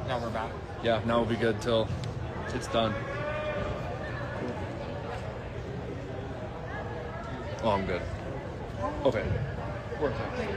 Now we're back. Yeah, now we'll be good till it's done. Oh, I'm good. Okay. We're fine.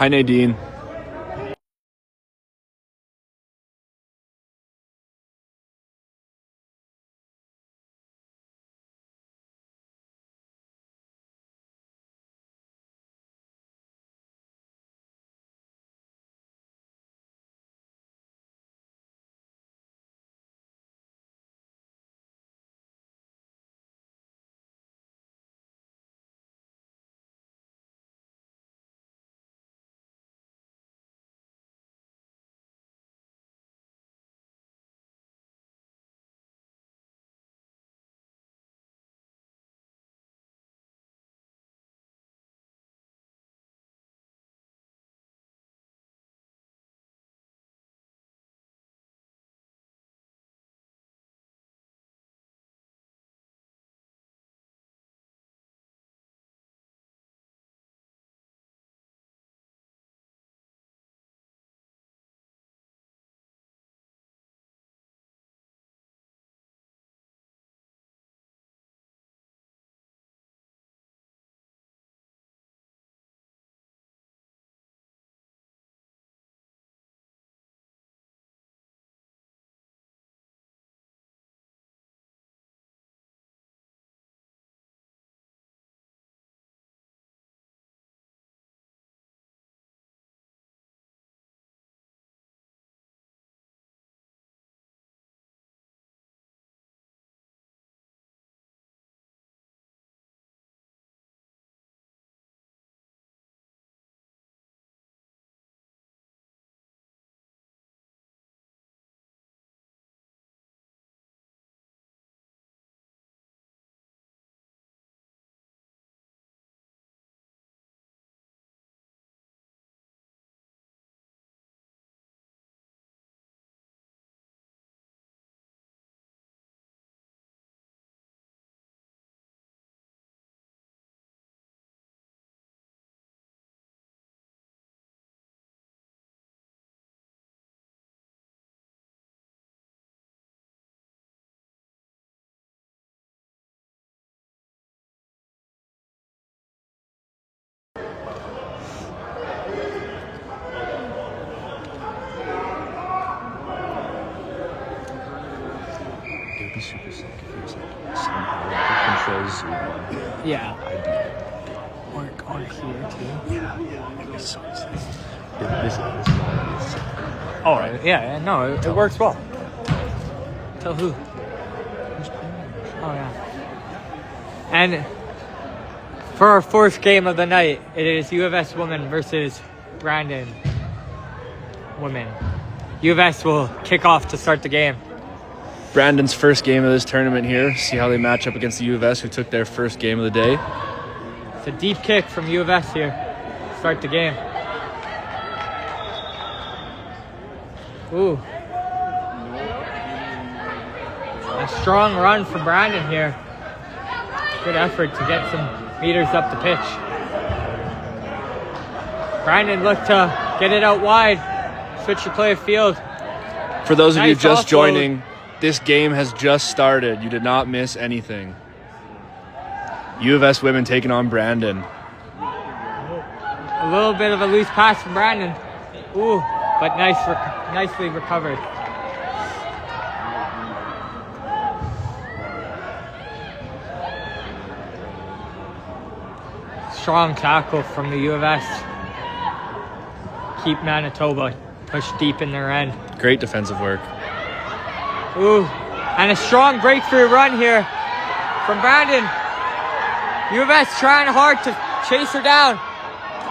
Hi, Nadine. It would be super sick if it was like somehow control Zoom. Yeah. I'd be Or here too. yeah. It'd be so sick. This is all sick. Oh, yeah. No, it works well. Tell who? Oh, yeah. And for our fourth game of the night, it is U of S women versus Brandon women. U of S will kick off to start the game. Brandon's first game of this tournament here. See how they match up against the U of S, who took their first game of the day. It's a deep kick from U of S here. Start the game. Ooh. A strong run from Brandon here. Good effort to get some meters up the pitch. Brandon looked to get it out wide. Switch to play of field. For those of you Nice just offload. joining, this game has just started. You did not miss anything. U of S women taking on Brandon. A little bit of a loose pass from Brandon. Ooh, but nicely recovered. Strong tackle from the U of S. Keep Manitoba pushed deep in their end. Great defensive work. Ooh, and a strong breakthrough run here from Brandon. U of S trying hard to chase her down.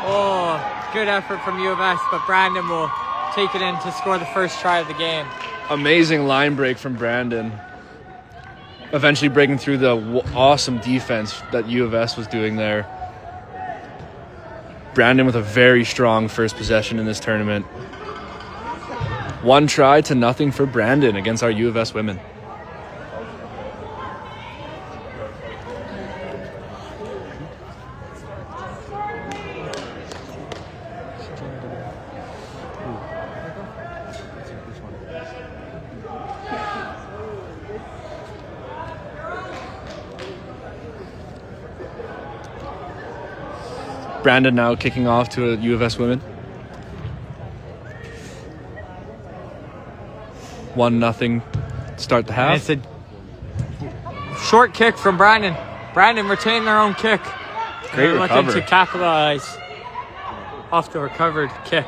Oh, good effort from U of S, but Brandon will take it in to score the first try of the game. Amazing line break from Brandon. Eventually breaking through the awesome defense that U of S was doing there. Brandon with a very strong first possession in this tournament. 1-0 for Brandon against our U of S women. Brandon now kicking off to a U of S women. 1-0 start the half. And it's a short kick from Brandon. Brandon retained their own kick. Great They're recover. looking to capitalize off the recovered kick.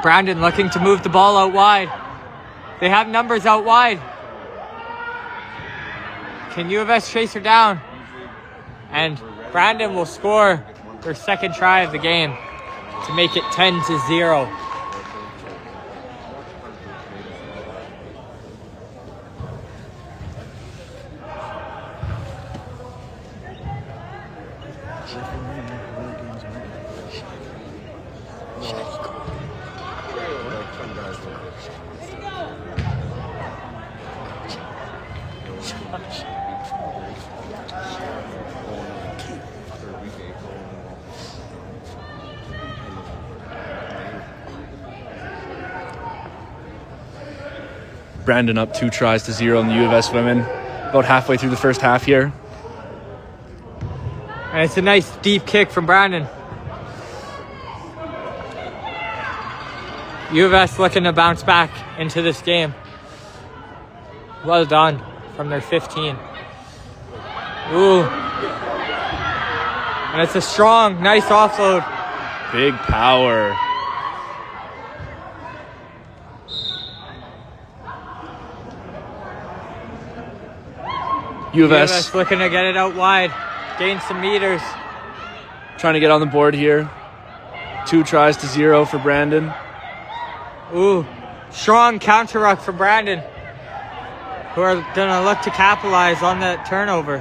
Brandon looking to move the ball out wide. They have numbers out wide. Can U of S chase her down? And Brandon will score their second try of the game to make it 10-0. Brandon up 2-0 in the U of S women. About halfway through the first half here. And it's a nice deep kick from Brandon. U of S looking to bounce back into this game. Well done from their 15. Ooh. And it's a strong, nice offload. Big power. U of S looking to get it out wide. Gain some meters. trying to get on the board here. 2-0 for Brandon. Ooh. Strong counter ruck for Brandon, who are going to look to capitalize on that turnover.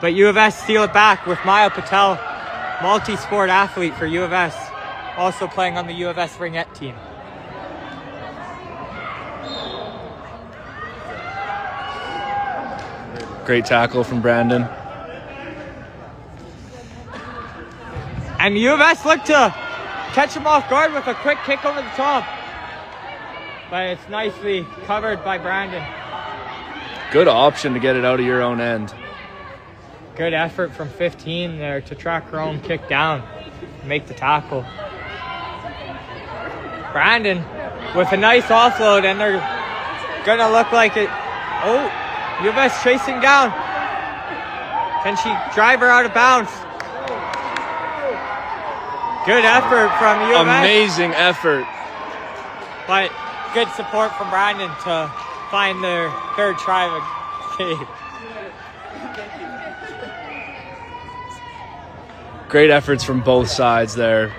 But U of S steal it back with Maya Patel, multi-sport athlete for U of S, also playing on the U of S ringette team. Great tackle from Brandon. And U of S look to catch him off guard with a quick kick over the top. But it's nicely covered by Brandon. Good option to get it out of your own end. Good effort from 15 there to track her own kick down, make the tackle. Brandon with a nice offload, and they're gonna look like it. Oh, U of S chasing down. Can she drive her out of bounds? Good effort from U of S. Amazing effort. But good support from Brandon to find their third try of the game. Great efforts from both sides there.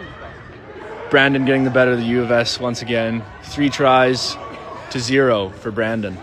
Brandon getting the better of the U of S once again. 3-0 for Brandon.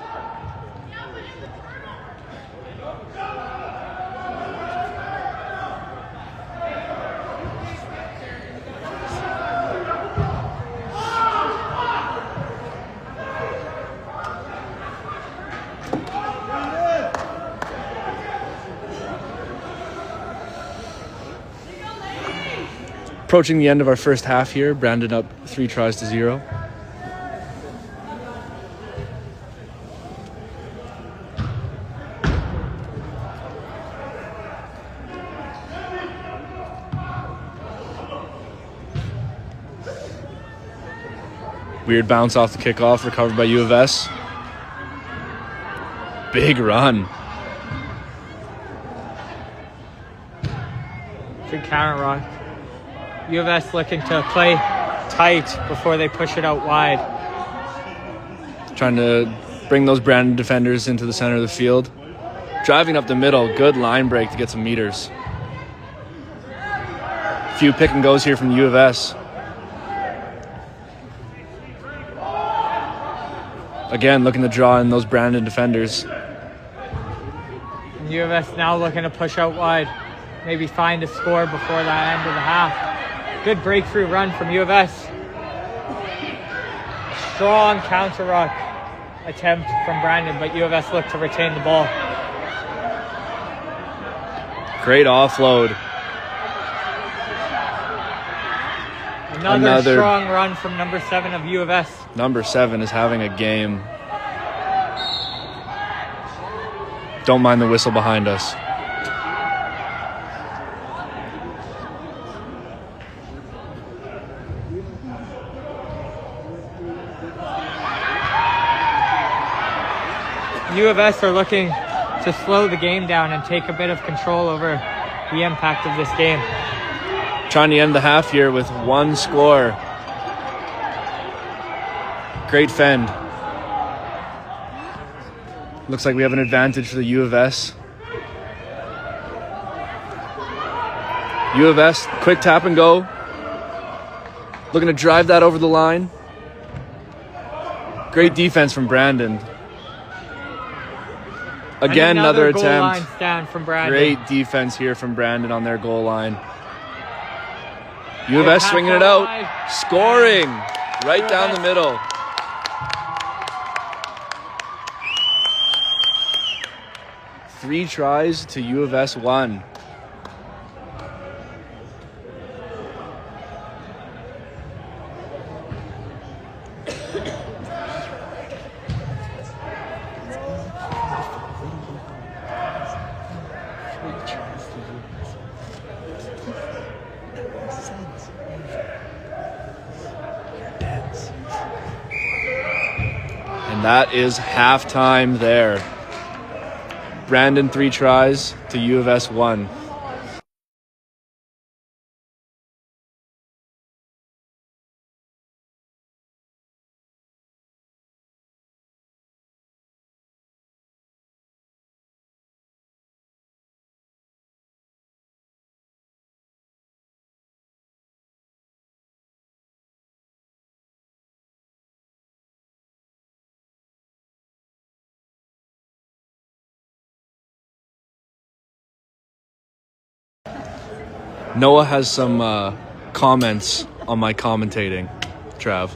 Approaching the end of our first half here. Brandon up 3-0. Weird bounce off the kickoff, recovered by U of S. Big run. Good counter rock. U of S looking to play tight before they push it out wide. Trying to bring those Brandon defenders into the center of the field. Driving up the middle, good line break to get some meters. Few pick and goes here from U of S. Again, looking to draw in those Brandon defenders. And U of S now looking to push out wide. Maybe find a score before the end of the half. Good breakthrough run from U of S. Strong counter ruck attempt from Brandon, but U of S look to retain the ball. Great offload. Another strong run from number 7 of U of S. Number 7 is having a game. Don't mind the whistle behind us. U of S are looking to slow the game down and take a bit of control over the impact of this game. Trying to end the half here with one score. Great fend. Looks like we have an advantage for the U of S. U of S, quick tap and go. Looking to drive that over the line. Great defense from Brandon. Again, another goal attempt. Line stand from Brandon. Great defense here from Brandon on their goal line. U of S swinging it out. Scoring right down the middle. Three tries to U of S 1. And that is halftime there. Brandon 3 tries to U of S 1. Noah has some comments on my commentating, Trav.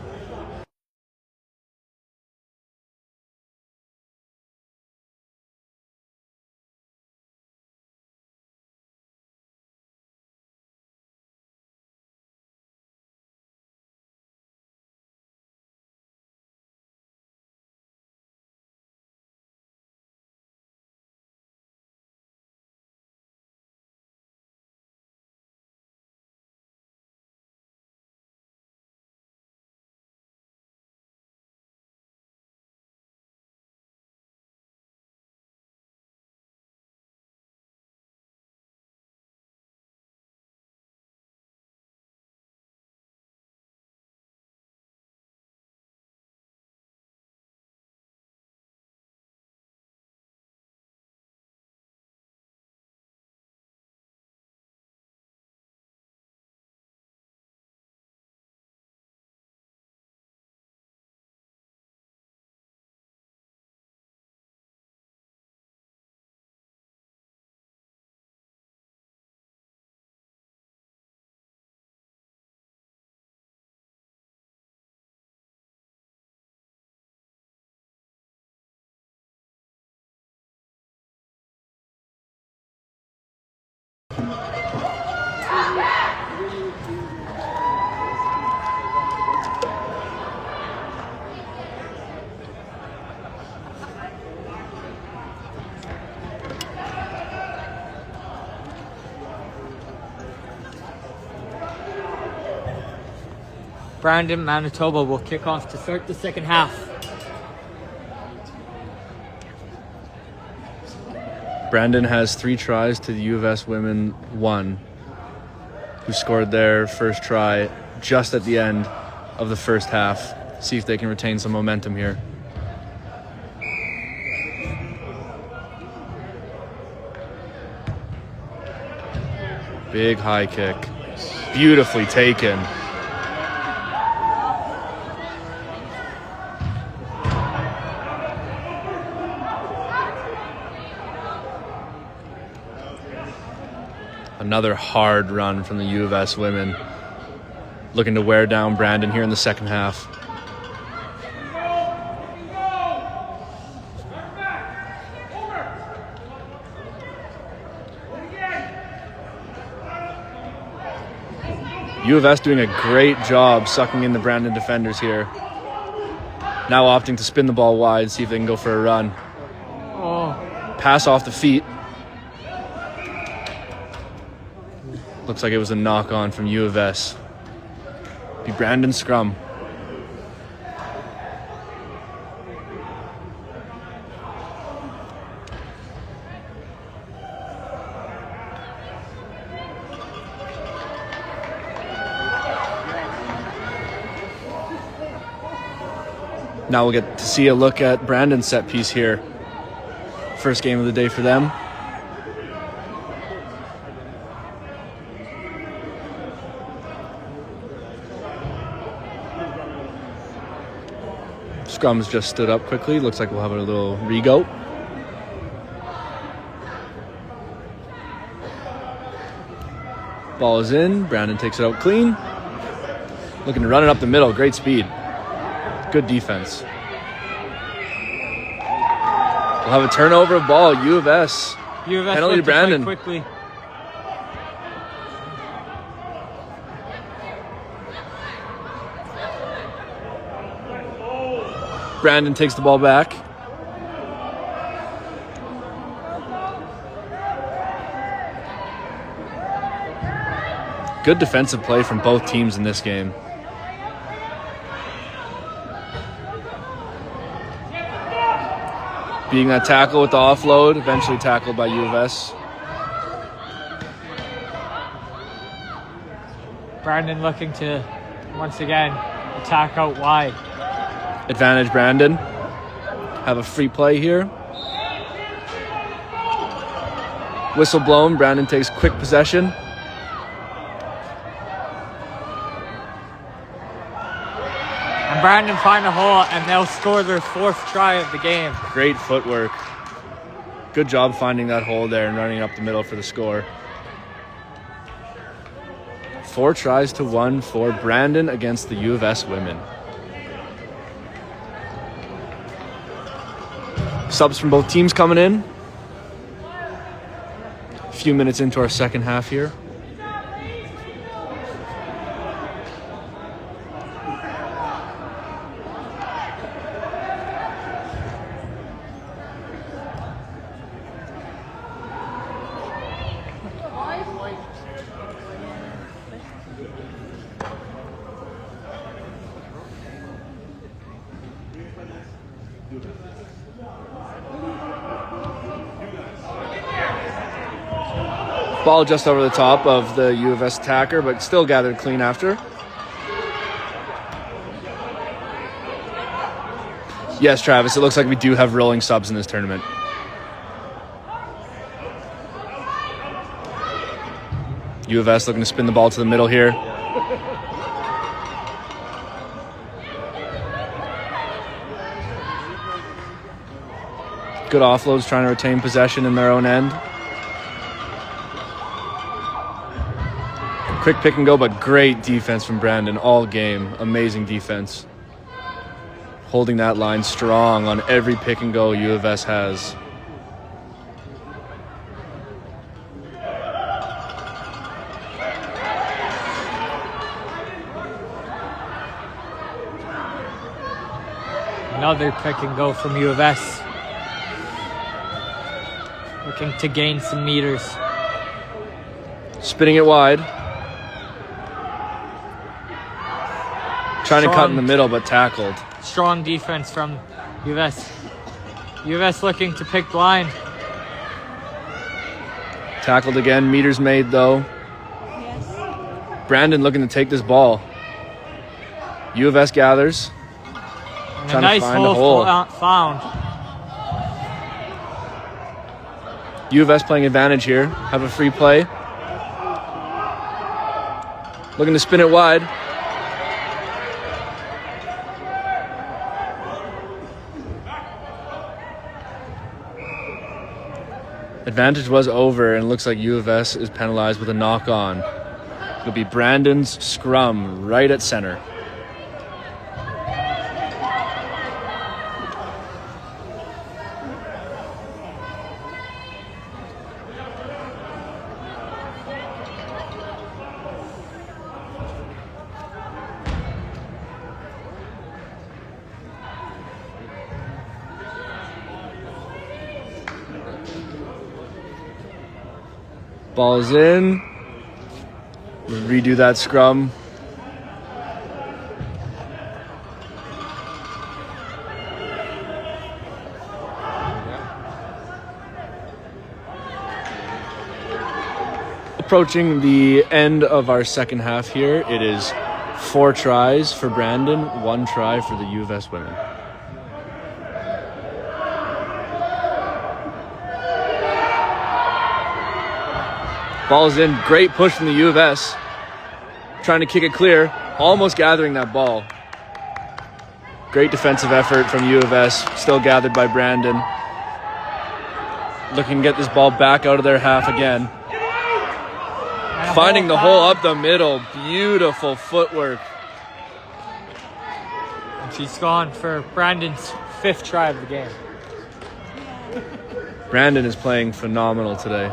Brandon, Manitoba will kick off to start the second half. Brandon has 3 tries to the U of S women 1, who scored their first try just at the end of the first half. See if they can retain some momentum here. Big high kick. Beautifully taken. Another hard run from the U of S women. Looking to wear down Brandon here in the second half. U of S doing a great job sucking in the Brandon defenders here. Now opting to spin the ball wide, see if they can go for a run. Pass off the feet. Looks like it was a knock-on from U of S. Be Brandon scrum. Now we'll get to see a look at Brandon's set piece here. First game of the day for them. Scrum's just stood up quickly. Looks like we'll have a little re-go. Ball is in. Brandon takes it out clean. Looking to run it up the middle. Great speed. Good defense. We'll have a turnover of ball. U of S. Penalty to Brandon. Quickly. Brandon takes the ball back. Good defensive play from both teams in this game. Beating that tackle with the offload, eventually tackled by U of S. Brandon looking to, once again, attack out wide. Advantage Brandon. Have a free play here. Whistle blown. Brandon takes quick possession. And Brandon find a hole, and they'll score their 4th try of the game. Great footwork. Good job finding that hole there and running up the middle for the score. 4 tries to 1 for Brandon against the U of S women. Subs from both teams coming in. A few minutes into our second half here. Ball just over the top of the U of S attacker, but still gathered clean after. Yes, Travis, it looks like we do have rolling subs in this tournament. U of S looking to spin the ball to the middle here. Good offloads, trying to retain possession in their own end. Quick pick and go, but great defense from Brandon all game. Amazing defense. Holding that line strong on every pick and go U of S has. Another pick and go from U of S. Looking to gain some meters. Spinning it wide. Trying to cut in the middle, but tackled. Strong defense from U of S. U of S looking to pick blind. Tackled again. Meters made, though. Yes. Brandon looking to take this ball. U of S gathers. And Trying a nice to find a hole. found. U of S playing advantage here. Have a free play. Looking to spin it wide. Advantage was over, and it looks like U of S is penalized with a knock-on. It'll be Brandon's scrum right at center. Ball is in. We'll redo that scrum. Approaching the end of our second half here. It is 4 tries for Brandon, 1 try for the U of S women. Ball's in. Great push from the U of S. Trying to kick it clear. Almost gathering that ball. Great defensive effort from U of S. Still gathered by Brandon. Looking to get this ball back out of their half again. Finding the hole up the middle. Beautiful footwork. And she's gone for Brandon's 5th try of the game. Brandon is playing phenomenal today.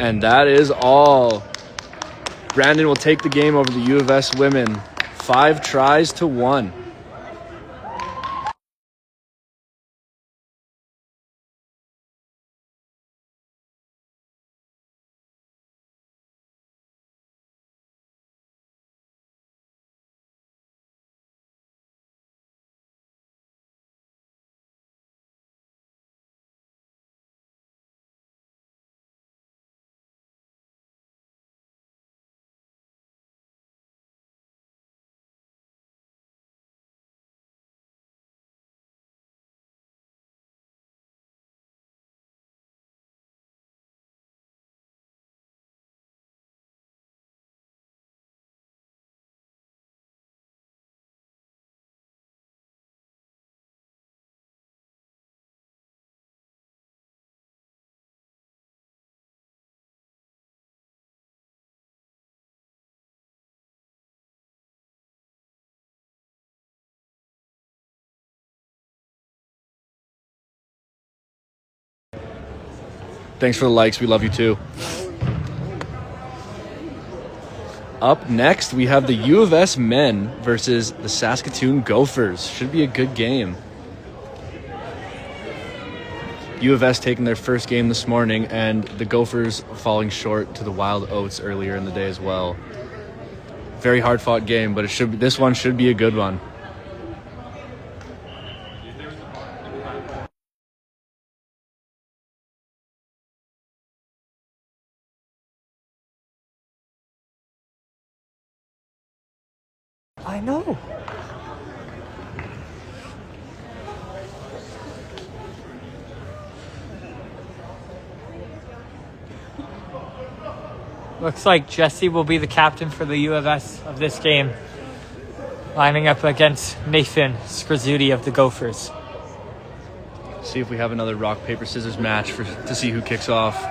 And that is all. Brandon will take the game over the U of S women. 5 tries to 1. Thanks for the likes. We love you too. Up next, we have the U of S men versus the Saskatoon Gophers. Should be a good game. U of S taking their first game this morning, and the Gophers falling short to the Wild Oats earlier in the day as well. Very hard-fought game, but this one should be a good one. I know. Looks like Jesse will be the captain for the U of S of this game, lining up against Nathan Skrzuti of the Gophers. See if we have another rock, paper, scissors match to see who kicks off.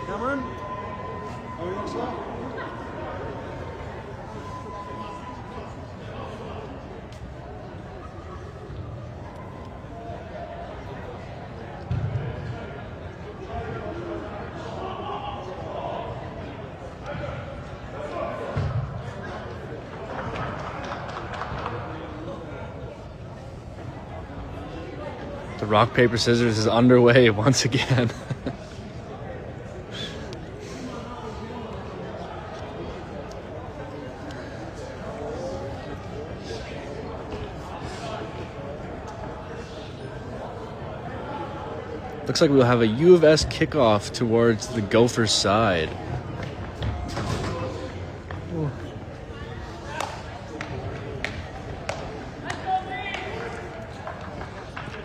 Cameron? Oh, you looks like. The rock, paper, scissors is underway once again. Looks like we'll have a U of S kickoff towards the Gophers side.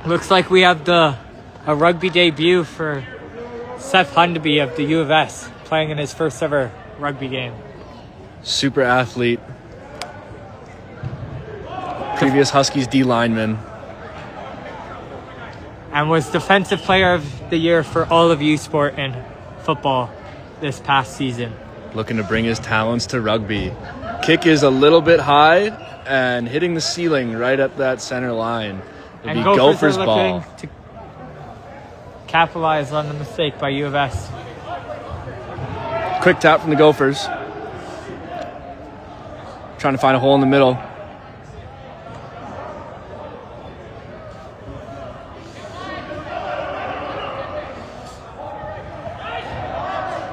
Looks like we have a rugby debut for Seth Hundaby of the U of S, playing in his first ever rugby game. Super athlete. Previous Huskies D lineman. And was Defensive Player of the Year for all of U Sport and football this past season. Looking to bring his talents to rugby. Kick is a little bit high and hitting the ceiling right at that center line. It'll be Gophers are ball. looking to capitalize on the mistake by U of S. Quick tap from the Gophers. Trying to find a hole in the middle.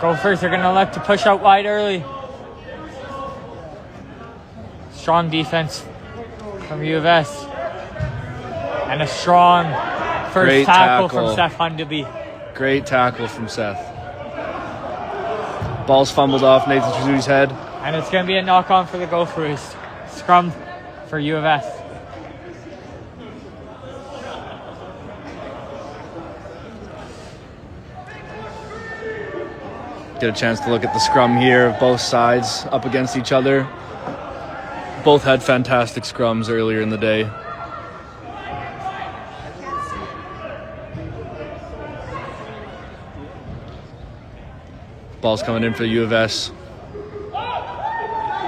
Gophers are going to elect to push out wide early. Strong defense from U of S. And a strong first Great tackle tackle from Seth Hundeby. Great tackle from Seth. Ball's fumbled off Nathan Trezuti's head. And it's going to be a knock-on for the Gophers. Scrum for U of S. Get a chance to look at the scrum here, both sides up against each other. Both had fantastic scrums earlier in the day. Ball's coming in for the U of S.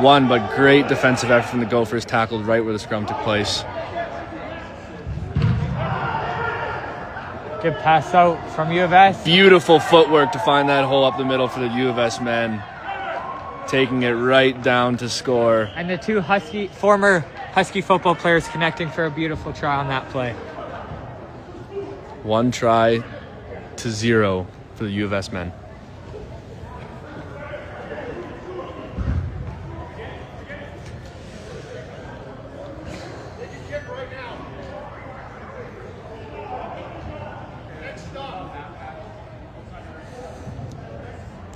One, but great defensive effort from the Gophers, tackled right where the scrum took place. Good pass out from U of S. Beautiful footwork to find that hole up the middle for the U of S men. Taking it right down to score. And the two former Husky football players connecting for a beautiful try on that play. 1 try to 0 for the U of S men.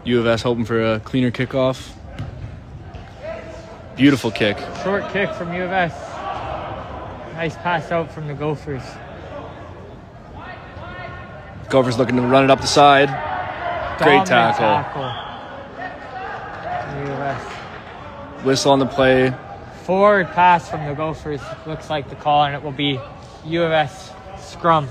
U of S hoping for a cleaner kickoff. Beautiful kick. Short kick from U of S. Nice pass out from the Gophers. Gophers looking to run it up the side. Great Dominant tackle. U of S. Whistle on the play. Forward pass from the Gophers. Looks like the call, and it will be U of S scrum.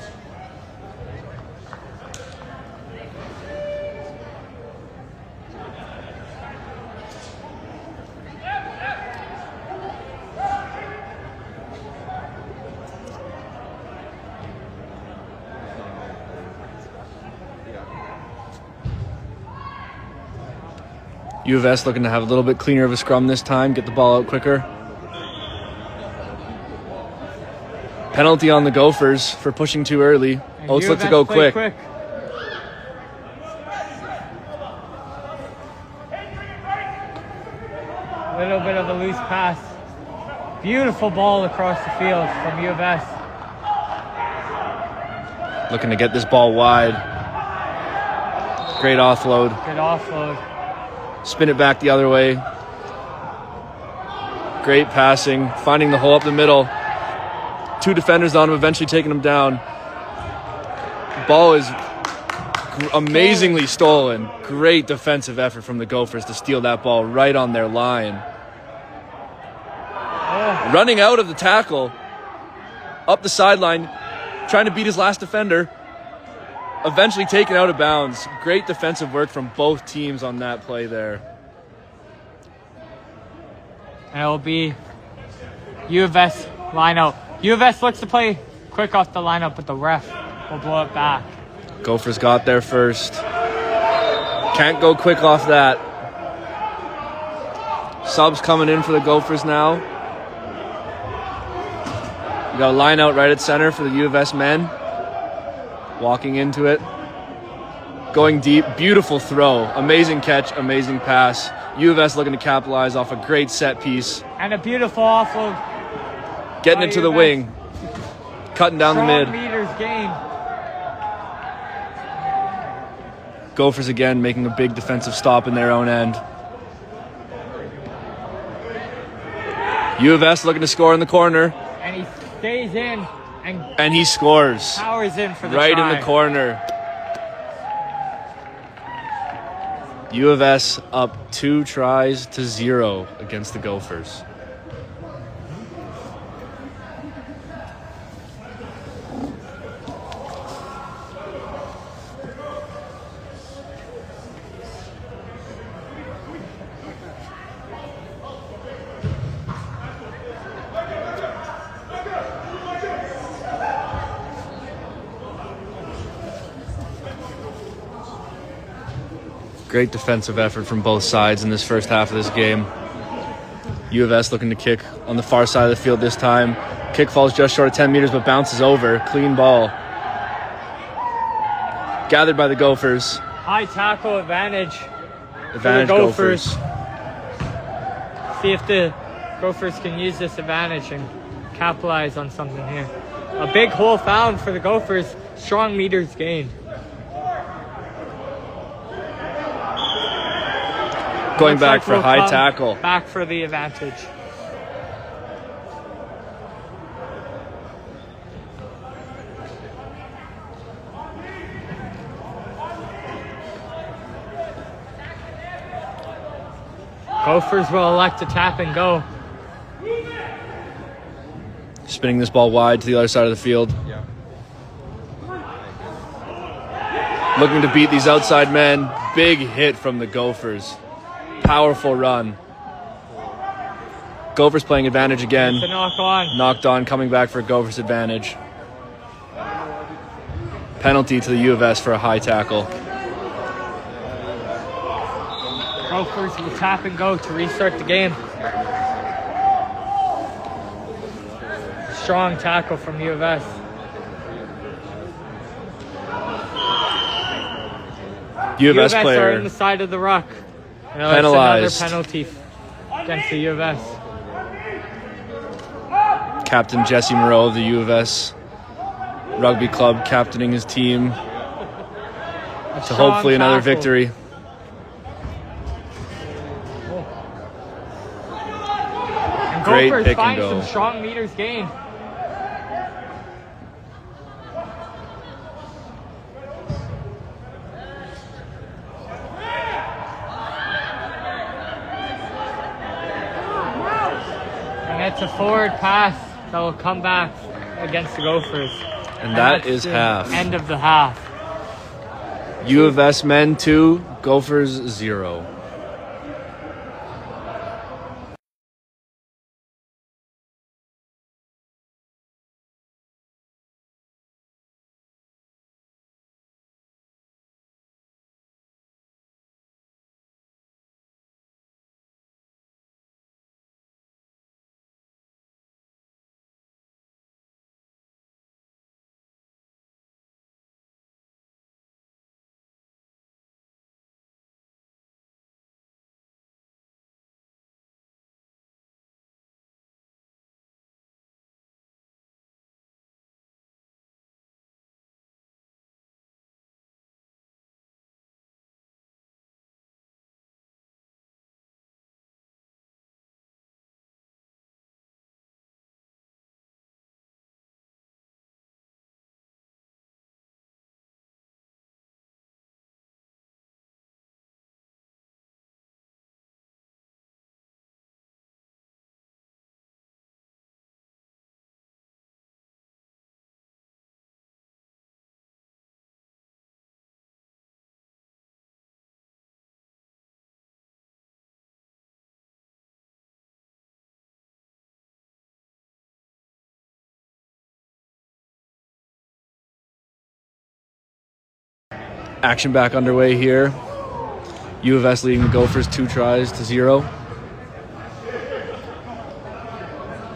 U of S looking to have a little bit cleaner of a scrum this time, get the ball out quicker. Penalty on the Gophers for pushing too early. Oates look to go quick. A little bit of a loose pass. Beautiful ball across the field from U of S. Looking to get this ball wide. Great offload. Good offload. Spin it back the other way. Great passing. Finding the hole up the middle. 2 defenders on him, eventually taking him down. The ball is amazingly stolen. Great defensive effort from the Gophers to steal that ball right on their line. Running out of the tackle. Up the sideline. Trying to beat his last defender. Eventually taken out of bounds. Great defensive work from both teams on that play there. And it will be U of S line out. U of S looks to play quick off the lineup, but the ref will blow it back. Gophers got there first. Can't go quick off that. Subs coming in for the Gophers now. We got a line out right at center for the U of S men. Walking into it. Going deep. Beautiful throw. Amazing catch. Amazing pass. U of S looking to capitalize off a great set piece. And a beautiful offload. Getting it to the wing. Cutting down the mid. Meters gain. Gophers again making a big defensive stop in their own end. U of S looking to score in the corner. And he stays in and he scores. Powers in for the right try. in the corner. U of S up 2 tries to 0 against the Gophers. Great defensive effort from both sides in this first half of this game. U of S looking to kick on the far side of the field this time. Kick falls just short of 10 meters, but bounces over. Clean ball. Gathered by the Gophers. High tackle advantage Advantage Gophers. See if the Gophers can use this advantage and capitalize on something here. A big hole found for the Gophers. Strong meters gained. Going Looks back like for we'll high come tackle. Back for the advantage. Gophers will elect to tap and go. Spinning this ball wide to the other side of the field. Looking to beat these outside men. Big hit from the Gophers. Powerful run. Gophers playing advantage again. It's a knock on. Knocked on, coming back for Gophers advantage. Penalty to the U of S for a high tackle. Gophers will tap and go to restart the game. Strong tackle from U of S. U of S are player in the side of the ruck. penalized. It's another penalty against the U of S. Captain Jesse Moreau of the U of S Rugby Club captaining his team to hopefully another victory. And Great Gophers pick and find go. some strong meters gained. And it's a forward pass that will come back against the Gophers. And that that's is the half. End of the half. U of S men 2, Gophers 0. Action back underway here. U of S leading the Gophers 2-0.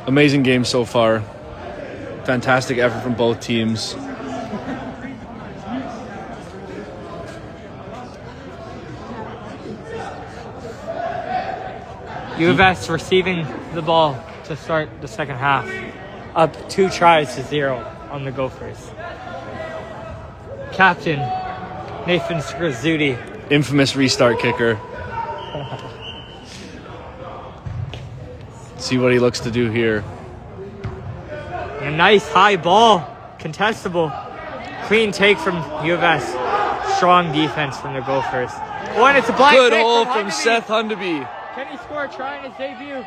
Amazing game so far. Fantastic effort from both teams. U of S receiving the ball to start the second half. Up 2-0 on the Gophers. Captain Nathan Skrzuti. Infamous restart kicker. See what he looks to do here. A nice high ball. Contestable. Clean take from U of S. Strong defense from the Gophers. Oh, and it's a blank Good hit hole from Hundeby. Seth Hundeby. Can he score trying his debut?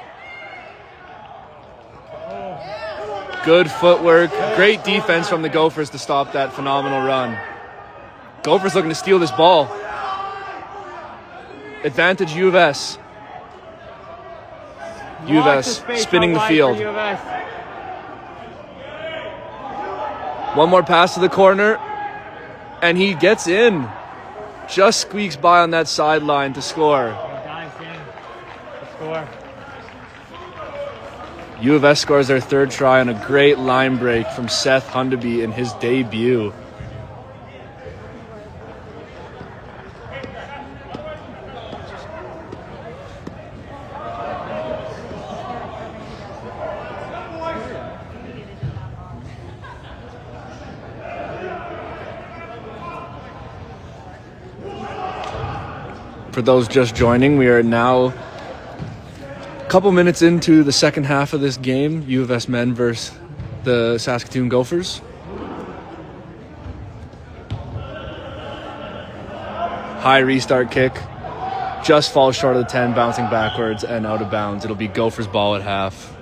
Good footwork. Great defense from the Gophers to stop that phenomenal run. Gophers looking to steal this ball. Advantage U of S. U of S spinning the field. One more pass to the corner. And he gets in. Just squeaks by on that sideline to score. Dives in to score. U of S scores their third try on a great line break from Seth Hundeby in his debut. For those just joining, we are now a couple minutes into the second half of this game. U of S men versus the Saskatoon Gophers. High restart kick. Just falls short of the 10, bouncing backwards and out of bounds. It'll be Gophers ball at half.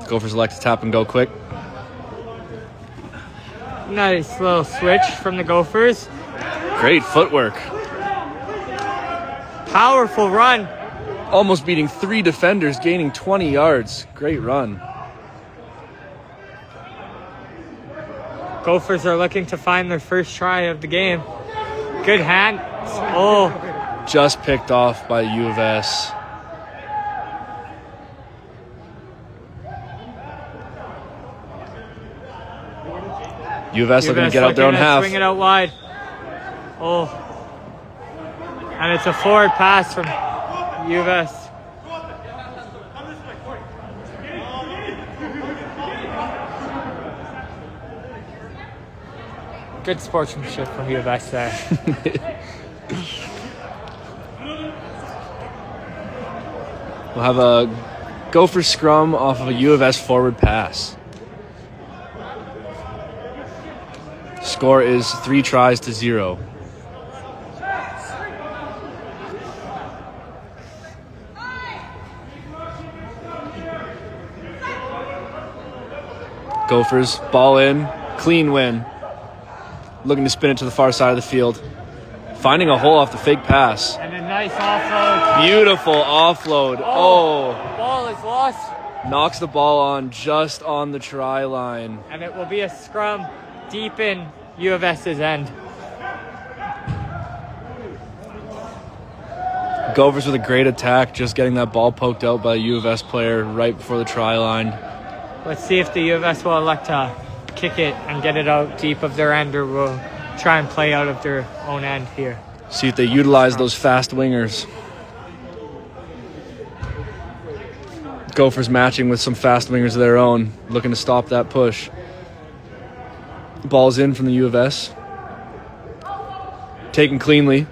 Gophers elect to tap and go quick. Nice little switch from the Gophers. Great footwork. Powerful run. Almost beating 3 defenders, gaining 20 yards. Great run. Gophers are looking to find their first try of the game. Good hand. Oh. Just picked off by U of S. U of S looking to get out their own half. Swing it out wide. Oh. And it's a forward pass from U of S. Good sportsmanship from U of S there. We'll have a Gopher scrum off of a U of S forward pass. Score is 3-0. Gophers, ball in, clean win. Looking to spin it to the far side of the field. Finding a hole off the fake pass. And a nice offload. Beautiful offload. Oh. Ball is lost. Knocks the ball on just on the try line. And it will be a scrum deep in U of S's end. Gophers with a great attack, just getting that ball poked out by a U of S player right before the try line. Let's see if the U of S will elect to kick it and get it out deep of their end, or will try and play out of their own end here. See if they utilize those fast wingers. Gophers matching with some fast wingers of their own, looking to stop that push. Ball's in from the U of S. Taken cleanly.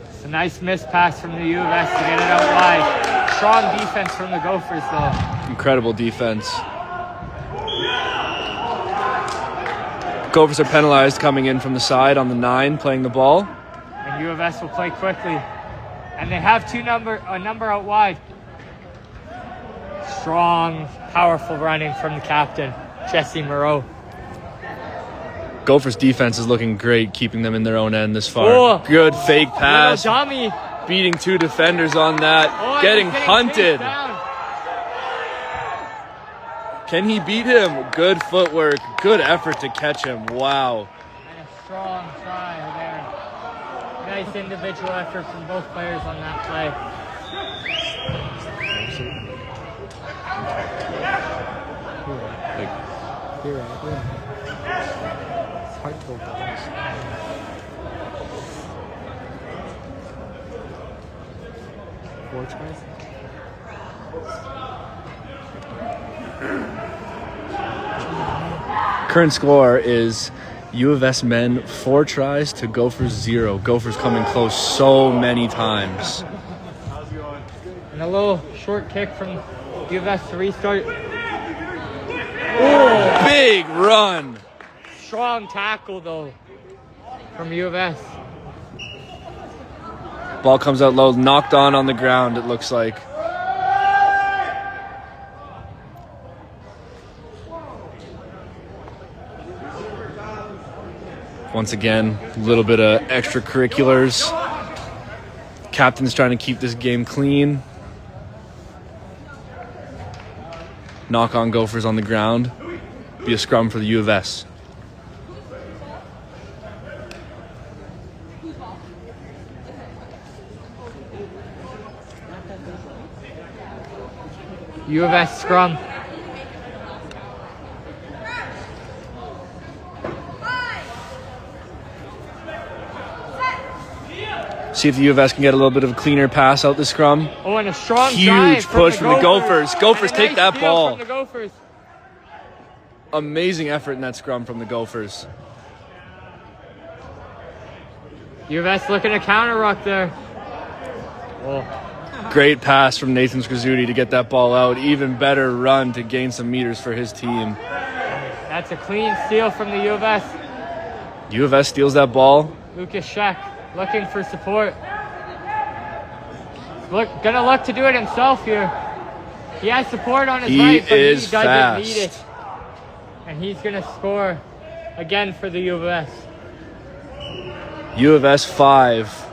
It's a nice miss pass from the U of S to get it out wide. Strong defense from the Gophers, though. Incredible defense. Gophers are penalized coming in from the side on the 9, playing the ball. And U of S will play quickly. And they have a number out wide. Strong, powerful running from the captain, Jesse Moreau. Gophers defense is looking great, keeping them in their own end this far. Oh. Good fake pass. Dummy. Beating 2 defenders on that. Getting hunted. Can he beat him? Good footwork. Good effort to catch him. Wow. And a strong try there. Nice individual effort from both players on that play. You're right. It's hard to open. 4 tries? Current score is U of S men 4 tries to Gophers 0. Gophers coming close so many times. And a little short kick from U of S to restart. Oh, Big run. strong tackle though from U of S. Ball comes out low, knocked on the ground, it looks like. Once again, a little bit of extracurriculars. Captain's trying to keep this game clean. Knock on Gophers on the ground. Be a scrum for the U of S. U of S scrum. See if the U of S can get a little bit of a cleaner pass out the scrum. Oh, and a strong Huge drive push from the Gophers. Gophers And a take nice that steal ball. from the Gophers. Amazing effort in that scrum from the Gophers. U of S looking to counter ruck there. Oh. Great pass from Nathan Skrzuti to get that ball out. Even better run to gain some meters for his team. That's a clean steal from the U of S. U of S steals that ball. Lucas Scheck looking for support. Gonna look to do it himself here. He has support on his right, but he doesn't fast. need it. And he's gonna score again for the U of S. U of S 5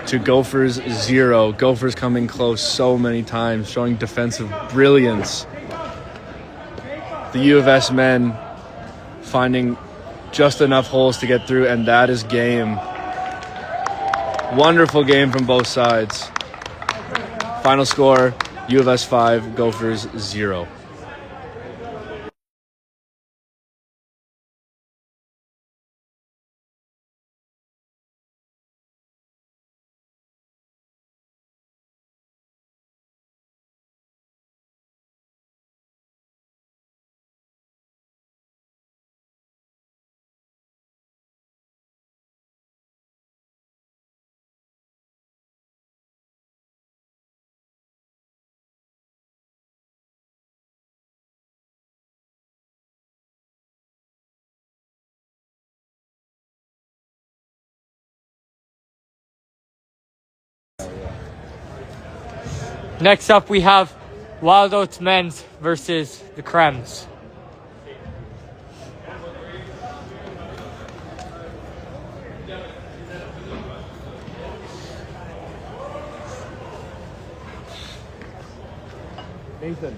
to Gophers 0. Gophers coming close so many times, showing defensive brilliance. The U of S men finding just enough holes to get through, and that is game. Wonderful game from both sides. Final score, U of S 5, Gophers 0. Next up, we have Wild Oats men's versus the Krems. Nathan.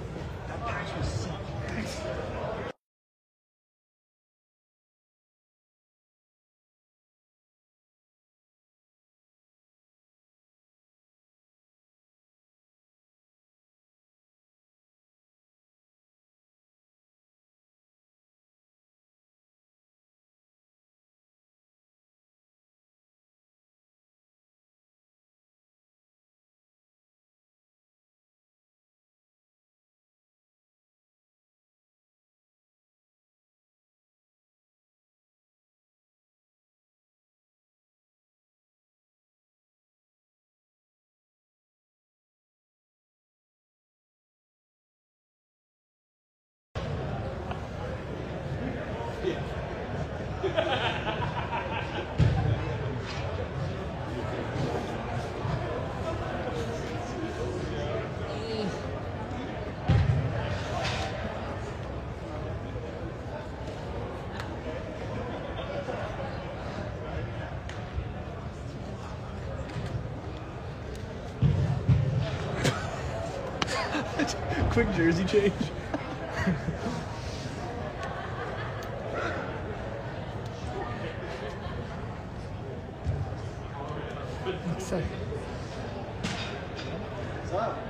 Quick jersey change.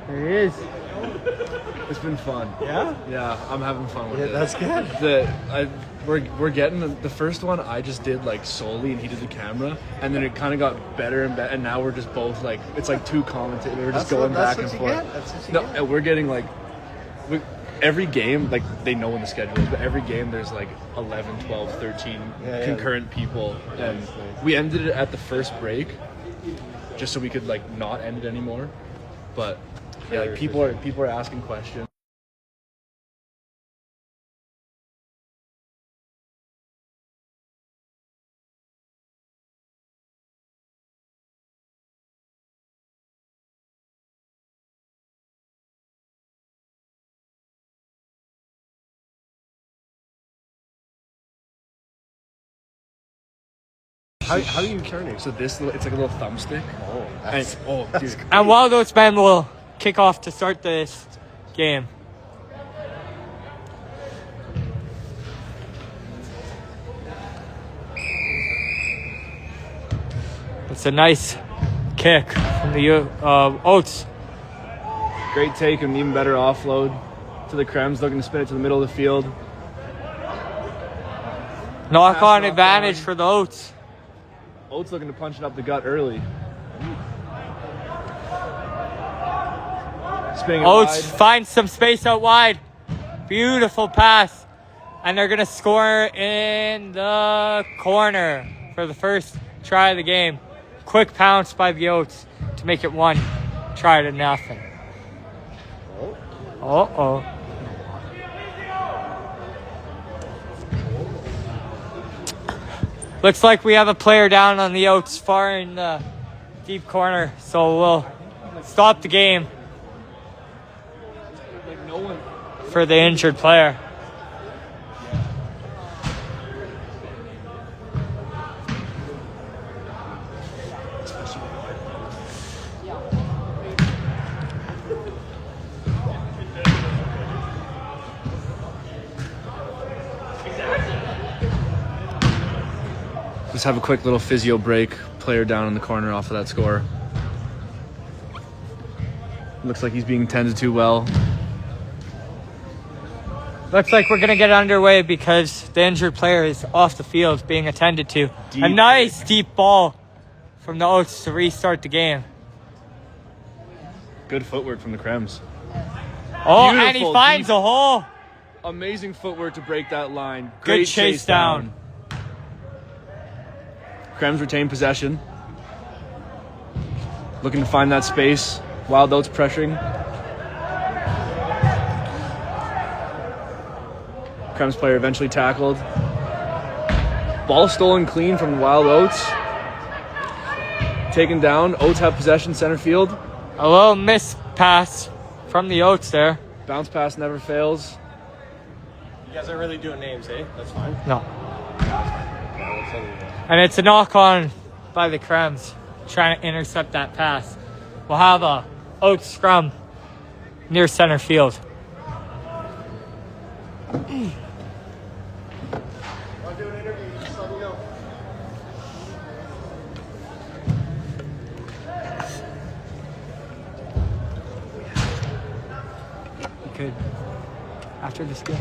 There he is. It's been fun. Yeah? Yeah, I'm having fun with Yeah, it. that's good. We're getting the first one I just did like solely, and he did the camera, and then it kind of got better and better, and now we're just both like, it's like two commentators. We're just going back and forth. That's what you No, get. and we're getting like, every game, like they know when the schedule is, but every game there's like 11, 12, 13 Yeah. concurrent people, and Nice. we ended it at the first break, just so we could like not end it anymore. But yeah, like people are asking questions. How are you turning? So this it's like a little thumbstick. Oh, And dude, And Wild Oats men will kick off to start this game. It's a nice kick from the Oats. great take and even better offload to the Krems, looking to spin it to the middle of the field. Knock on Pass off advantage line. for the Oats. Oates looking to punch it up the gut early. Spinning it Oates wide. finds some space out wide. Beautiful pass. And they're going to score in the corner for the first try of the game. Quick pounce by the Oats to make it 1 try to nothing. Uh-oh. Looks like we have a player down on the Oats far in the deep corner, so we'll stop the game for the injured player. Just have a quick little physio break. Player down in the corner off of that score. Looks like he's being tended to well. Looks like we're going to get underway because the injured player is off the field being attended to. Deep. A nice deep ball from the Oats to restart the game. Good footwork from the Krems. Oh, and he Beautiful, finds deep. a hole. Amazing footwork to break that line. Good Great chase down. Krems retain possession. Looking to find that space. Wild Oats pressuring. Krems player eventually tackled. Ball stolen clean from Wild Oats. Taken down. Oats have possession center field. A little miss pass from the Oats there. Bounce pass never fails. You guys aren't really doing names, eh? That's fine. No. And it's a knock on by the Krems trying to intercept that pass. We'll have a Oats scrum near center field. Want to do an interview? Just let me know. We could after this game.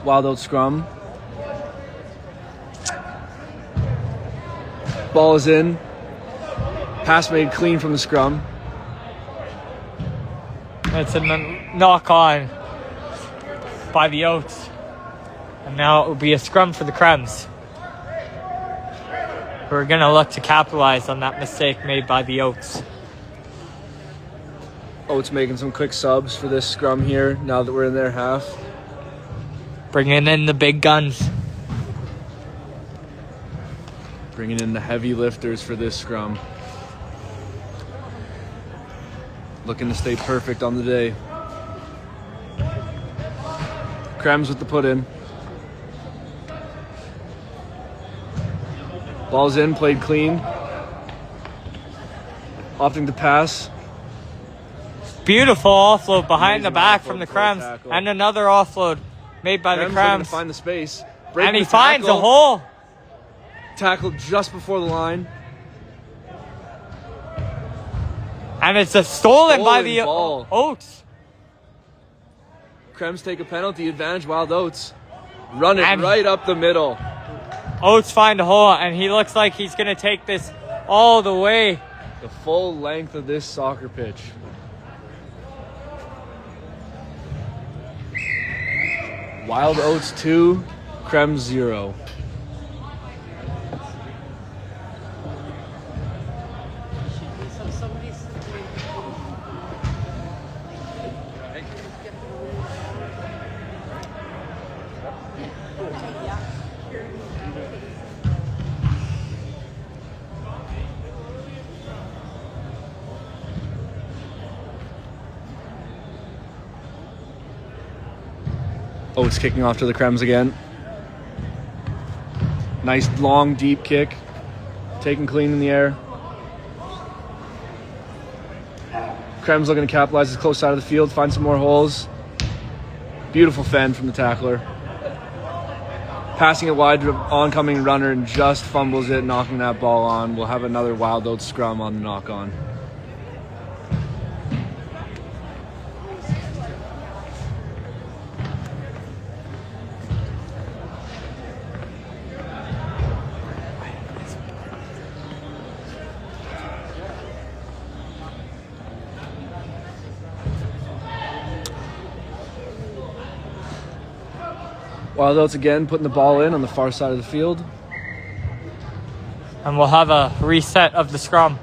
Wild Oats scrum. Ball is in. Pass made clean from the scrum. It's a knock on by the Oats. And now it will be a scrum for the Krems. We're going to look to capitalize on that mistake made by the Oats. Oats making some quick subs for this scrum here now that we're in their half. Bringing in the big guns. Bringing in the heavy lifters for this scrum. Looking to stay perfect on the day. Krems with the put in. Ball's in, played clean. Opting to pass. Beautiful offload behind the Amazing back offload from the for a Krems. tackle. And another offload made by the Krems looking to Krems. find the space. And Breaking he the finds a tackle. hole. Tackled just before the line. And it's a stolen by Stolen the ball. Oats. Krems take a penalty advantage. Wild Oats run it And- right up the middle. Oats find a hole, and he looks like he's going to take this all the way. The full length of this soccer pitch. Wild Oats 2, Krems 0. Oats kicking off to the Krems again. Nice long deep kick. Taken clean in the air. Krems looking to capitalize his close side of the field, find some more holes. Beautiful fend from the tackler. Passing it wide to an oncoming runner and just fumbles it, knocking that ball on. We'll have another Wild Oats scrum on the knock on. Wild Oats again putting the ball in on the far side of the field. And we'll have a reset of the scrum.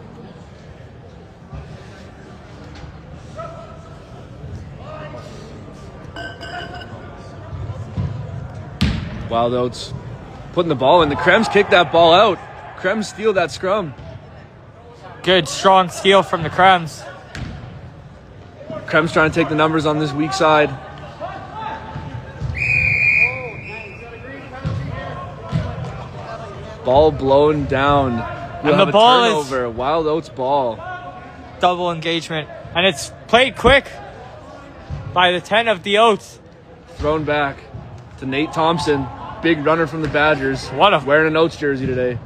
Wild Oats putting the ball in. The Krems kick that ball out. Krems steal that scrum. Good, strong steal from the Krems. Krems trying to take the numbers on this weak side. Ball blown down. We'll And have the a ball turnover. Wild Oats ball. Double engagement. And it's played quick by the 10 of the Oats. Thrown back to Nate Thompson. Big runner from the Badgers. Wearing an Oats jersey today.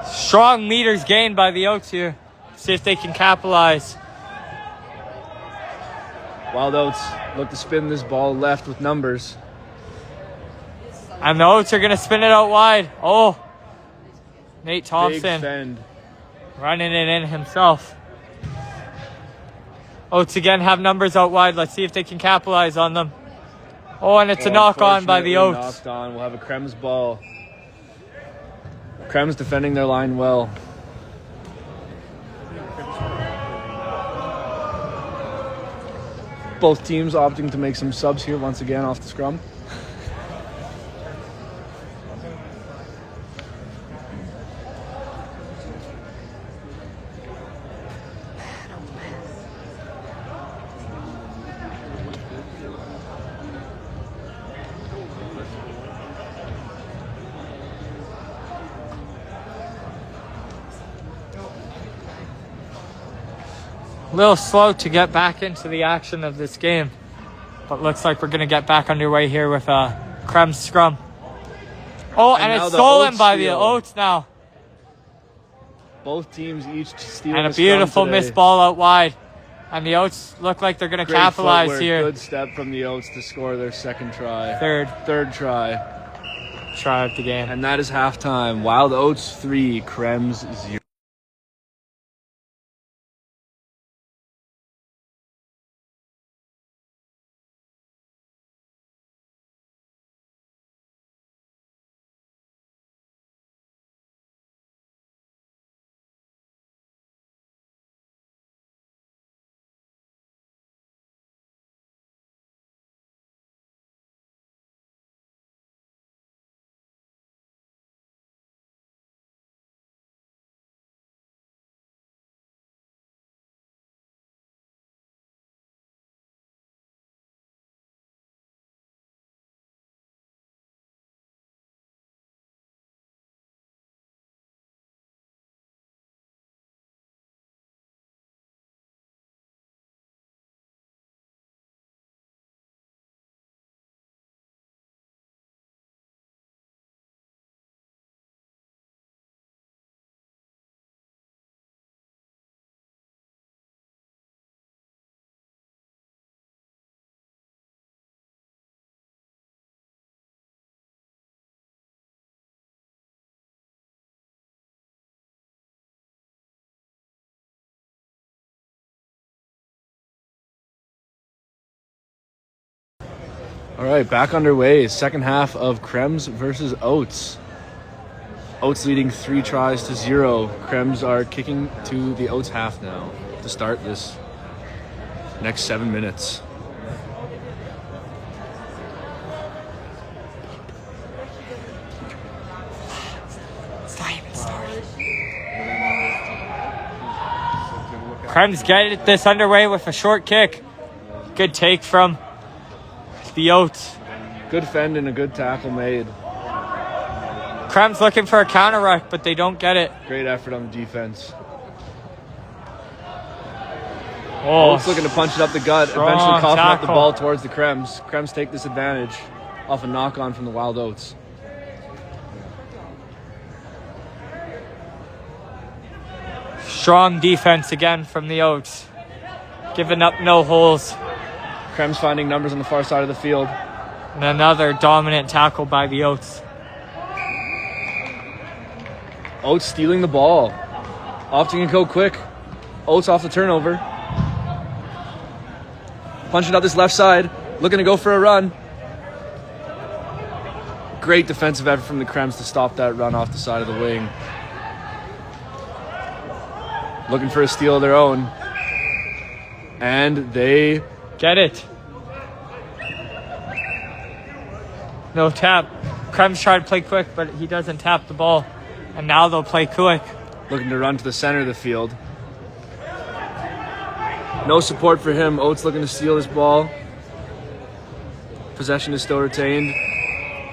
Strong meters gained by the Oats here. See if they can capitalize. Wild Oats look to spin this ball left with numbers. And the Oats are going to spin it out wide. Oh, Nate Big Thompson fend. running it in himself. Oats again have numbers out wide. Let's see if they can capitalize on them. Oh, and it's a knock on by the Oats. Knocked on. We'll have a Krems ball. Krems defending their line well. Both teams opting to make some subs here once again off the scrum. A little slow to get back into the action of this game. But looks like we're going to get back underway here with a Krems scrum. Oh, and it's stolen by the Oats now. Both teams each stealing And a beautiful missed ball out wide. And the Oats look like they're going to capitalize footwork, here. Good step from the Oats to score their second try. Third try. Try of the game. And that is halftime. Wild Oats 3, Krems 0. All right, back underway. Second half of Krems versus Oats. Oats leading 3 tries to 0. Krems are kicking to the Oats half now to start this next 7 minutes. Krems get this underway with a short kick. Good take from the Oats. Good fend and a good tackle made. Krems looking for a counter ruck, but they don't get it. Great effort on the defense. Oh, Oats looking to punch it up the gut, strong eventually coughing up the tackle. ball towards the Krems. Krems take this advantage off a knock-on from the Wild Oats. Strong defense again from the Oats. Giving up no holes. Krems finding numbers on the far side of the field. And another dominant tackle by the Oats. Oats stealing the ball. Opting to go quick. Oats off the turnover. Punching up this left side. Looking to go for a run. Great defensive effort from the Krems to stop that run off the side of the wing. Looking for a steal of their own. And they get it. No tap. Krems tried to play quick, but he doesn't tap the ball. And now they'll play quick. Looking to run to the center of the field. No support for him. Oates looking to steal this ball. Possession is still retained,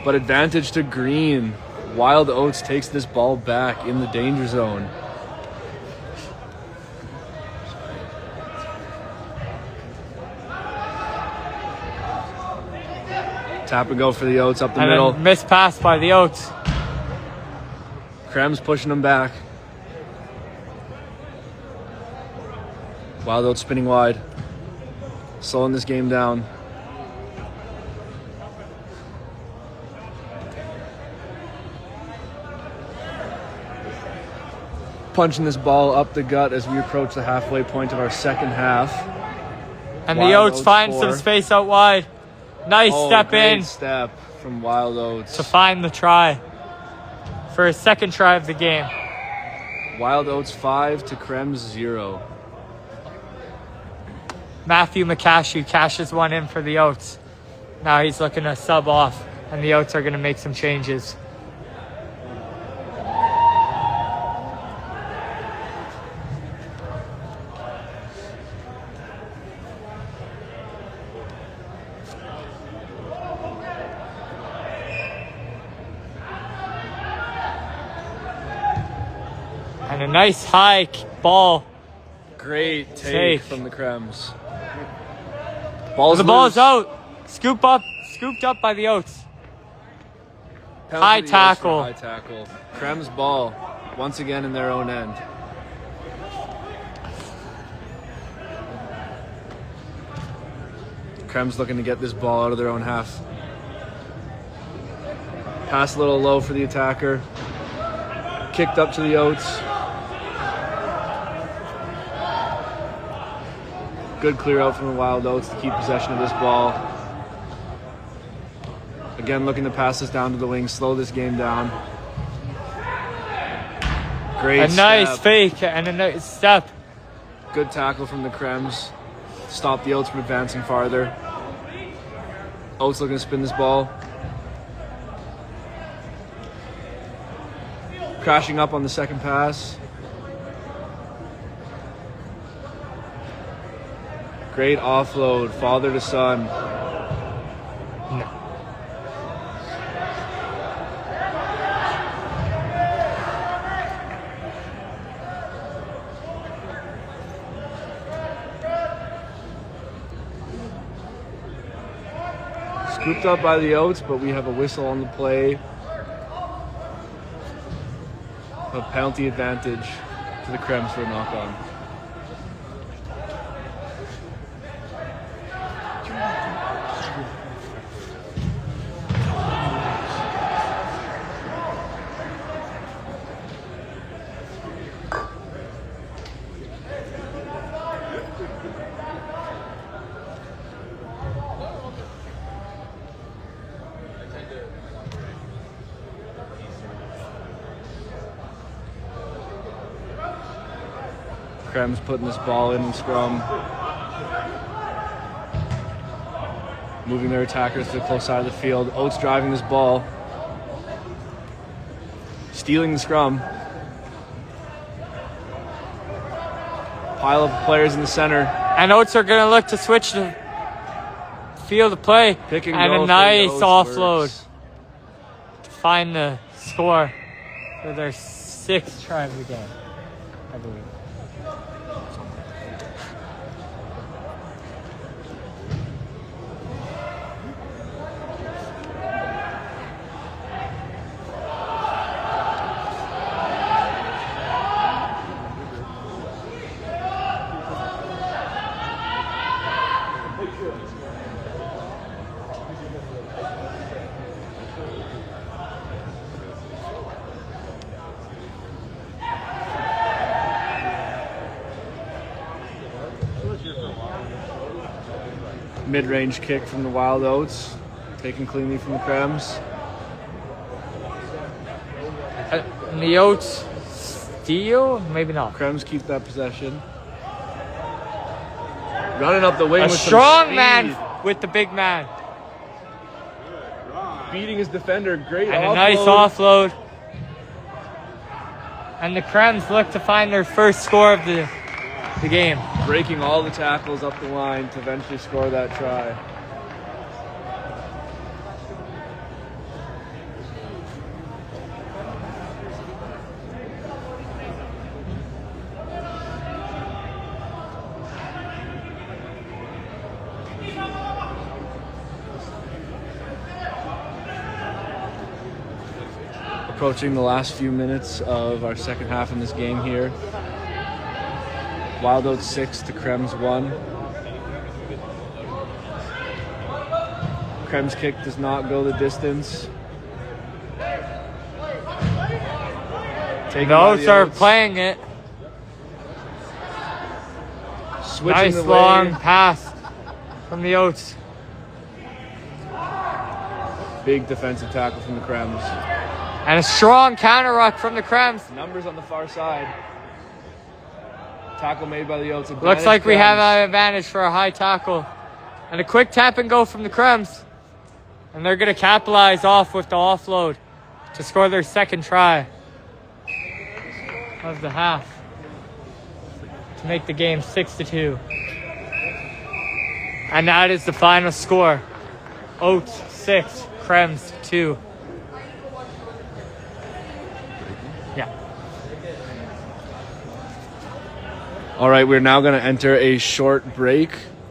but advantage to Green. Wild Oats takes this ball back in the danger zone. Tap and go for the Oats up the middle. Missed pass by the Oats. Krems pushing them back. Wild Oats spinning wide. Slowing this game down. Punching this ball up the gut as we approach the halfway point of our second half. And the Oats find some space out wide. Nice step in. Great step from Wild Oats. To find the try. For his second try of the game. Wild Oats 5 to Krems 0. Matthew McCashew cashes one in for the Oats. Now he's looking to sub off, and the Oats are going to make some changes. And a nice high ball. Great take from the Krems. The ball's out. Scooped up by the Oats. High tackle. High tackle. Krems ball once again in their own end. Krems looking to get this ball out of their own half. Pass a little low for the attacker. Kicked up to the Oats. Good clear out from the Wild Oats to keep possession of this ball. Again, looking to pass this down to the wing, slow this game down. Great step. Nice fake and a nice step. Good tackle from the Krems. Stop the Oats from advancing farther. Oats looking to spin this ball. Crashing up on the second pass. Great offload, father to son. Scooped up by the Oats, but we have a whistle on the play. A penalty advantage to the Krems for a knock-on. Krems putting this ball in scrum. Moving their attackers to the close side of the field. Oats driving this ball. Stealing the scrum. Pile of players in the center. And Oats are going to look to switch to field of play. Pick and a go nice offload works. to find the score for their 6th try of the game, I believe. Mid-range kick from the Wild Oats, taken cleanly from the Krems. And the Oats steal? Maybe not. Krems keep that possession. Running up the wing A with strong some man speed. with the big man. Beating his defender. Great And offload. a nice offload. And the Krems look to find their first score of the game. Breaking all the tackles up the line to eventually score that try. Approaching the last few minutes of our second half in this game here. Wild Oats 6 to Krems 1. Krems kick does not go the distance. Taken The by Oats are Oats. playing it. Switching Nice the long lane. pass from the Oats. Big defensive tackle from the Krems. And a strong counter ruck from the Krems. Numbers on the far side. Tackle made by the Oats. Looks like we have an advantage for a high tackle. And a quick tap and go from the Krems. And they're going to capitalize off with the offload to score their second try of the half to make the game 6-2. And that is the final score. Oats 6, Krems 2. Yeah. All right, we're now going to enter a short break.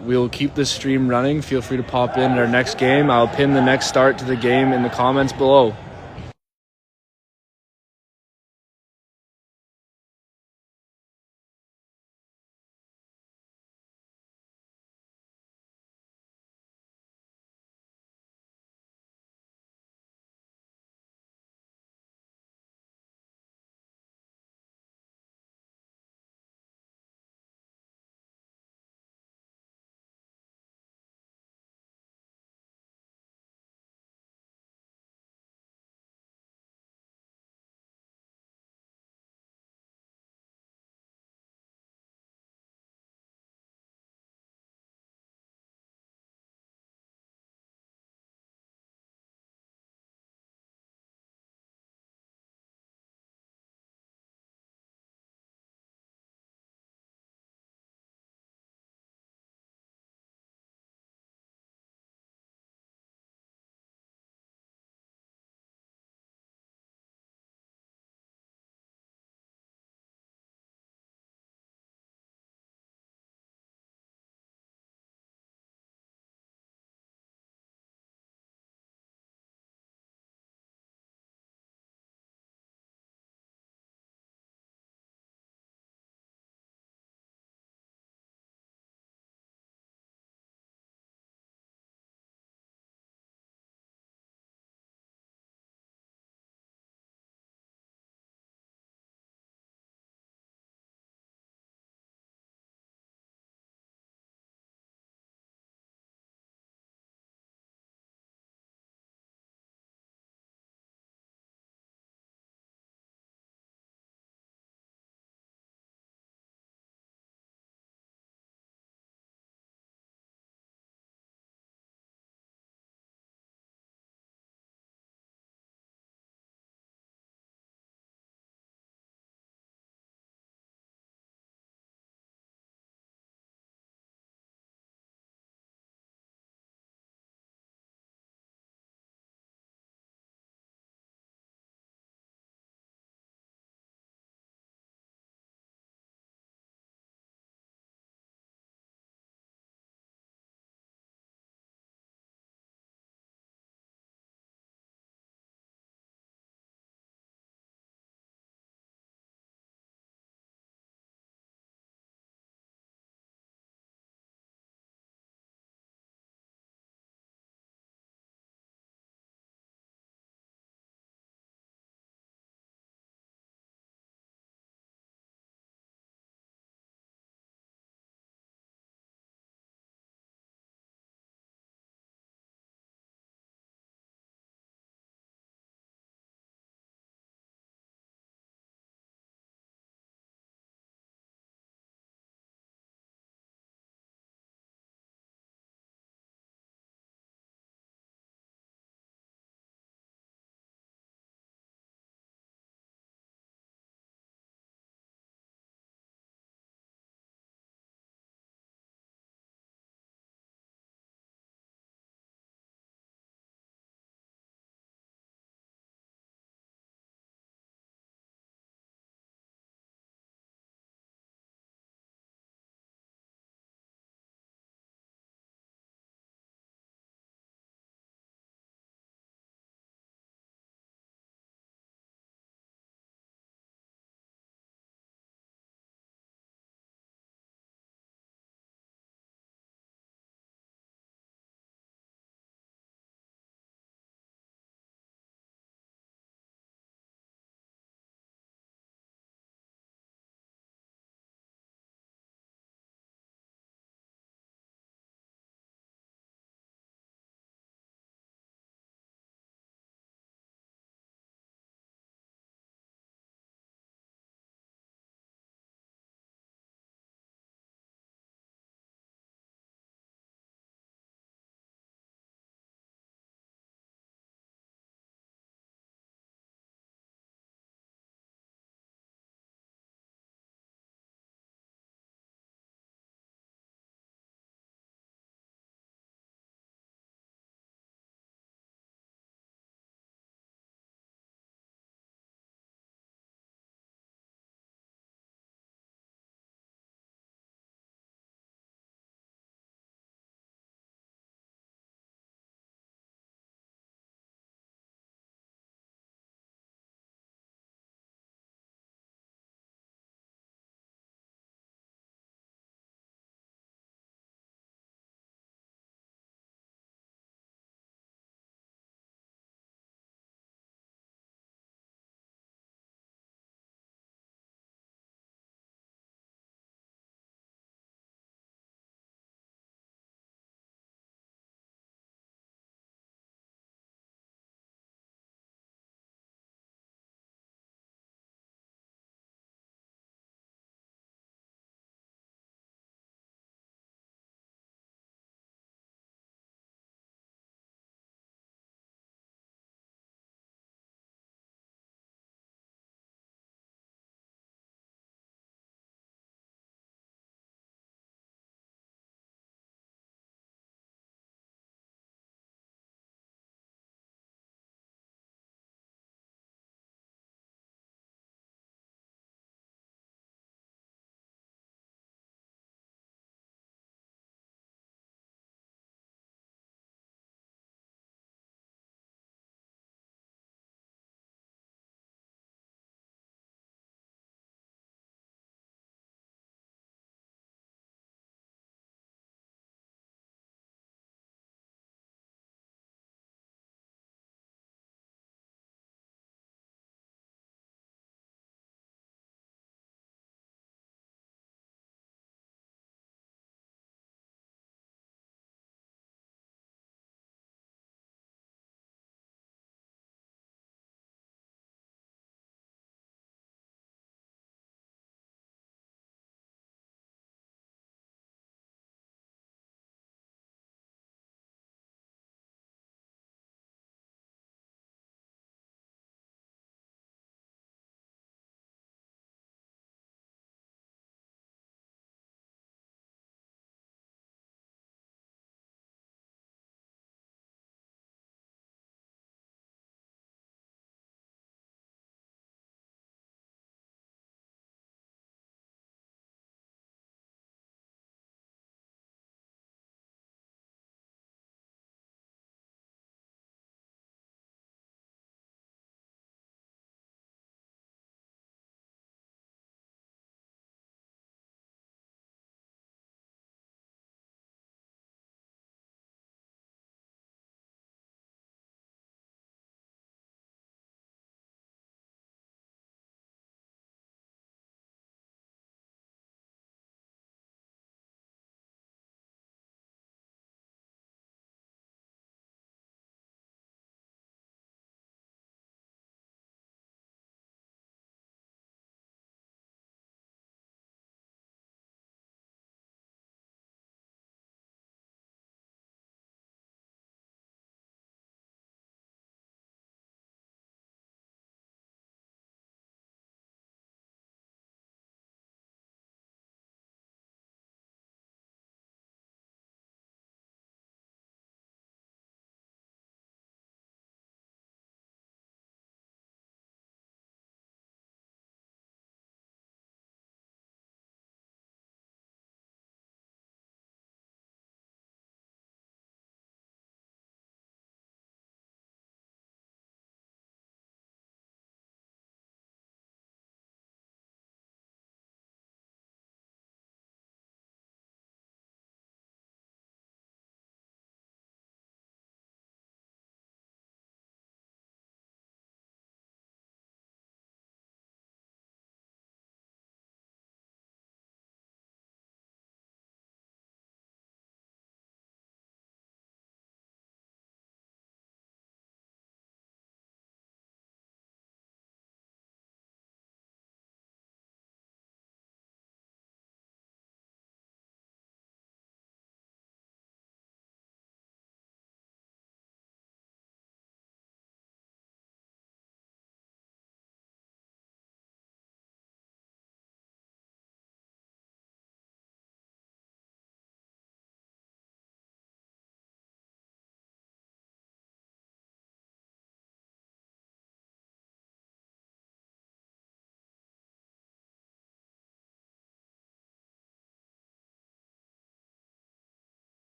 We'll keep this stream running. Feel free to pop in at our next game. I'll pin the next start to the game in the comments below.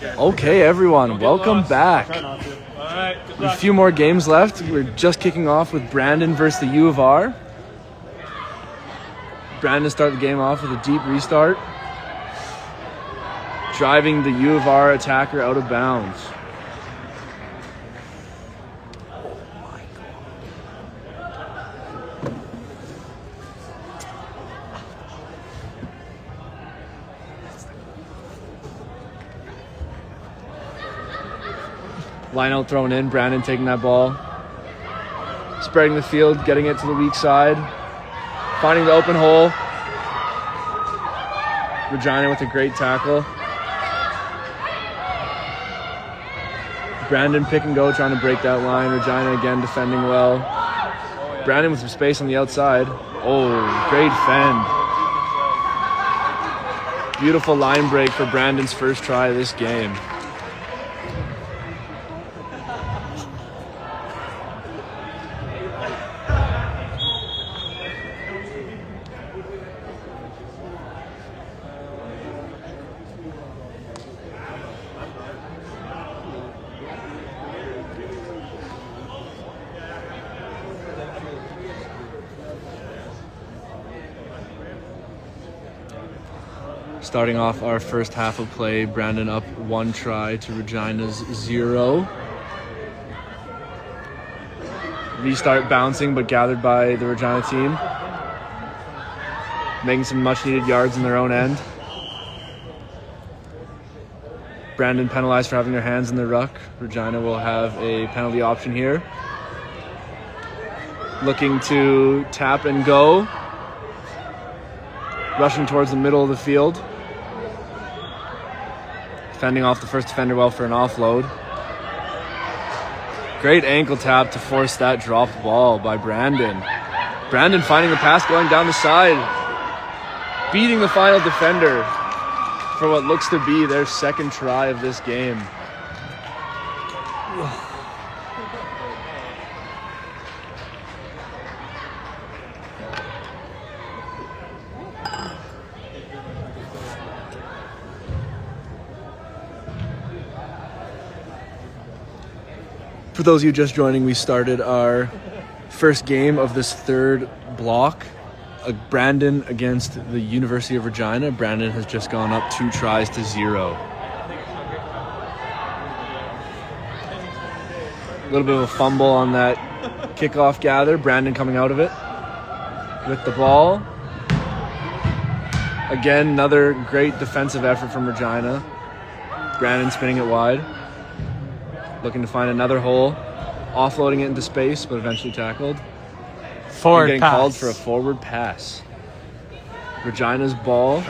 Okay, everyone, welcome back. All right. Good A luck. few more games left. We're just kicking off with Brandon versus the U of R. Brandon started the game off with a deep restart, driving the U of R attacker out of bounds. Line out thrown in, Brandon taking that ball. Spreading the field, getting it to the weak side. Finding the open hole. Regina with a great tackle. Brandon pick and go, trying to break that line. Regina again defending well. Brandon with some space on the outside. Oh, great fend. Beautiful line break for Brandon's first try of this game. Starting off our first half of play, Brandon up 1 try to Regina's 0. Restart bouncing, but gathered by the Regina team. Making some much needed yards in their own end. Brandon penalized for having their hands in the ruck. Regina will have a penalty option here. Looking to tap and go. Rushing towards the middle of the field. Fending off the first defender well for an offload. Great ankle tap to force that dropped ball by Brandon. Brandon finding the pass going down the side. Beating the final defender for what looks to be their second try of this game. For those of you just joining, we started our first game of this third block. Brandon against the University of Regina. Brandon has just gone up 2 tries to 0. A little bit of a fumble on that kickoff gather. Brandon coming out of it with the ball. Again, another great defensive effort from Regina. Brandon spinning it wide. Looking to find another hole, offloading it into space, but eventually tackled. Forward getting pass. Called for a forward pass. Regina's ball.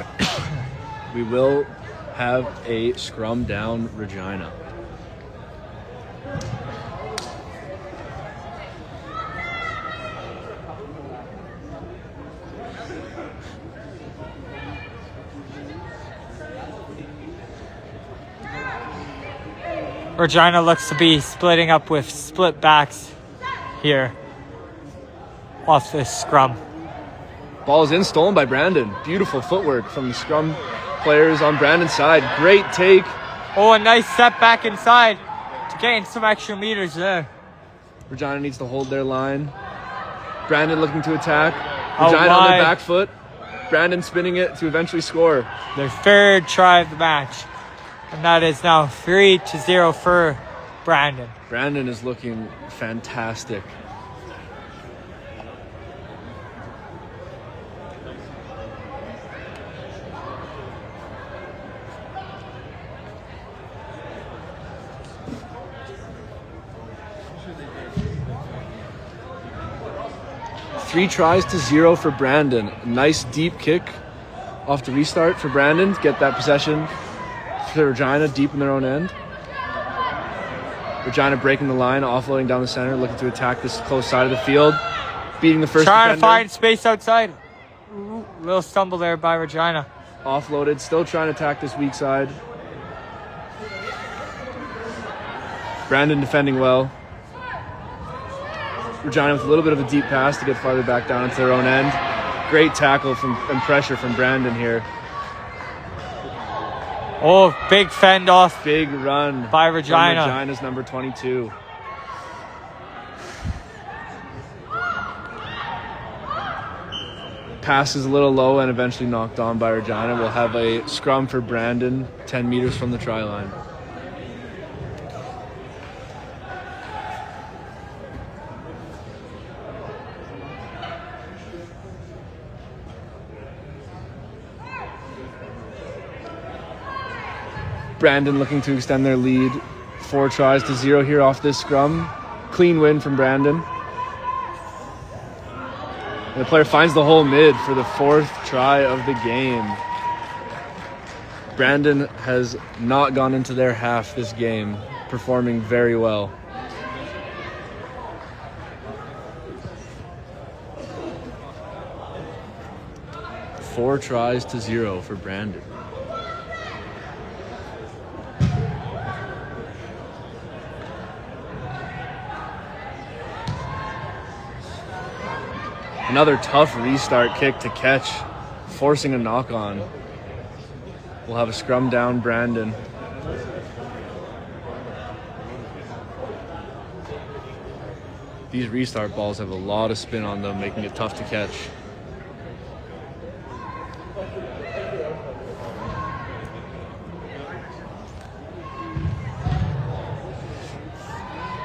We will have a scrum down Regina. Regina looks to be splitting up with split backs here off this scrum. Ball is in, stolen by Brandon. Beautiful footwork from the scrum players on Brandon's side. Great take. Oh, a nice step back inside to gain some extra meters there. Regina needs to hold their line. Brandon looking to attack. Oh, Regina on their wide. back foot. Brandon spinning it to eventually score. Their third try of the match. And that is now 3-0 for Brandon. Brandon is looking fantastic. Three tries to 0 for Brandon. Nice deep kick off the restart for Brandon to get that possession to Regina deep in their own end. Regina breaking the line, offloading down the center, looking to attack this close side of the field. Beating the first Trying defender. to find space outside. Ooh, little stumble there by Regina. Offloaded, still trying to attack this weak side. Brandon defending well. Regina with a little bit of a deep pass to get farther back down into their own end. Great tackle and pressure from Brandon here. Oh, big fend off Big run by Regina. from Regina's number 22. Pass is a little low and eventually knocked on by Regina. We'll have a scrum for Brandon, 10 meters from the try line. Brandon looking to extend their lead. 4 tries to 0 here off this scrum. Clean win from Brandon. And the player finds the whole mid for the 4th try of the game. Brandon has not gone into their half this game, performing very well. Four tries to 0 for Brandon. Another tough restart kick to catch, forcing a knock on. We'll have a scrum down Brandon. These restart balls have a lot of spin on them, making it tough to catch.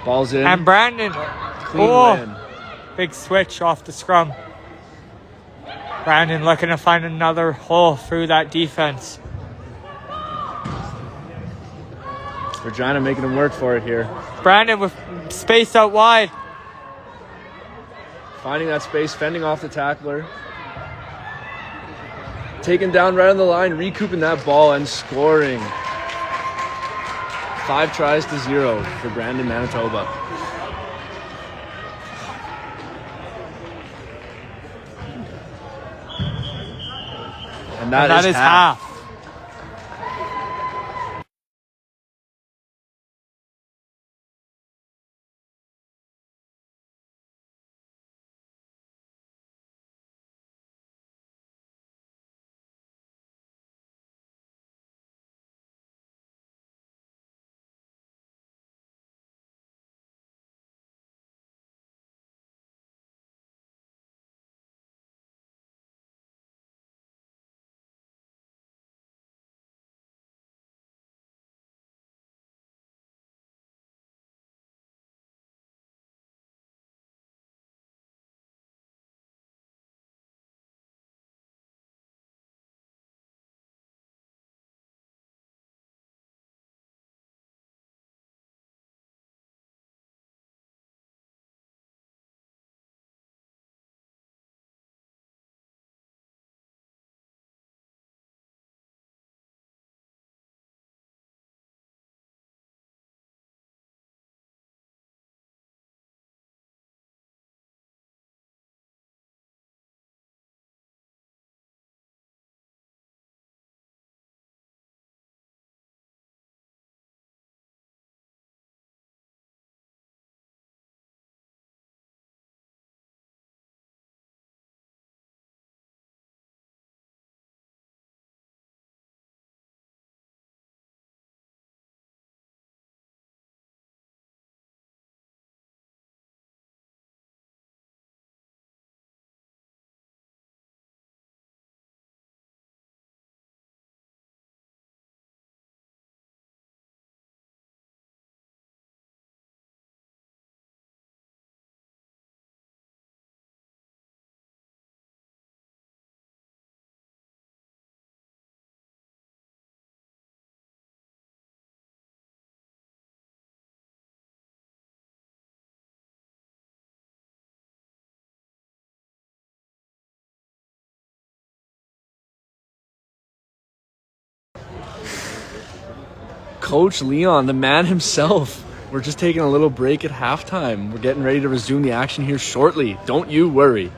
Ball's in. And Brandon. Clean win. Big switch off the scrum. Brandon looking to find another hole through that defense. Regina making him work for it here. Brandon with space out wide. Finding that space, fending off the tackler. Taken down right on the line, recouping that ball and scoring. 5 tries to 0 for Brandon, Manitoba. And that is half. Coach Leon, the man himself. We're just taking a little break at halftime. We're getting ready to resume the action here shortly. Don't you worry.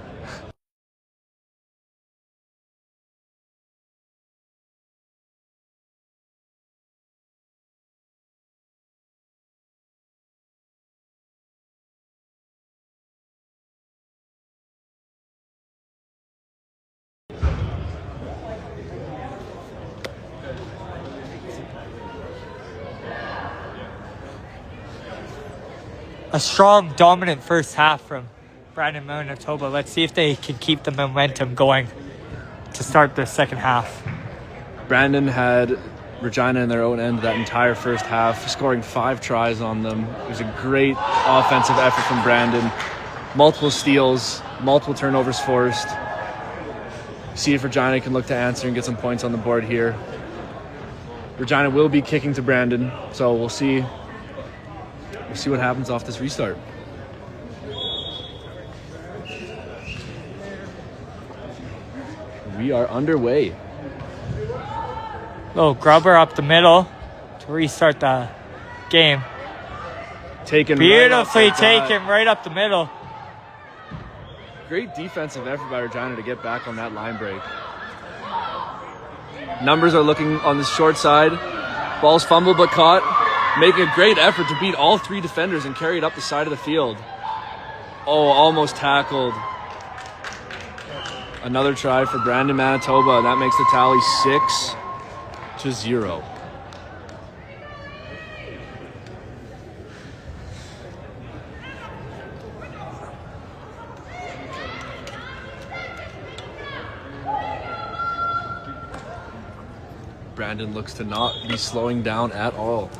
a strong, dominant first half from Brandon, Manitoba. Let's see if they can keep the momentum going to start the second half. Brandon had Regina in their own end that entire first half, scoring 5 tries on them. It was a great offensive effort from Brandon. Multiple steals, multiple turnovers forced. See if Regina can look to answer and get some points on the board here. Regina will be kicking to Brandon, so we'll see what happens off this restart. We are underway. Little grubber up the middle to restart the game. Taken Beautifully right taken right up the middle. Great defensive effort by Regina to get back on that line break. Numbers are looking on the short side. Ball's fumbled but caught. Making a great effort to beat all 3 defenders and carry it up the side of the field. Oh, almost tackled. Another try for Brandon, Manitoba. That makes the tally 6-0. Brandon looks to not be slowing down at all.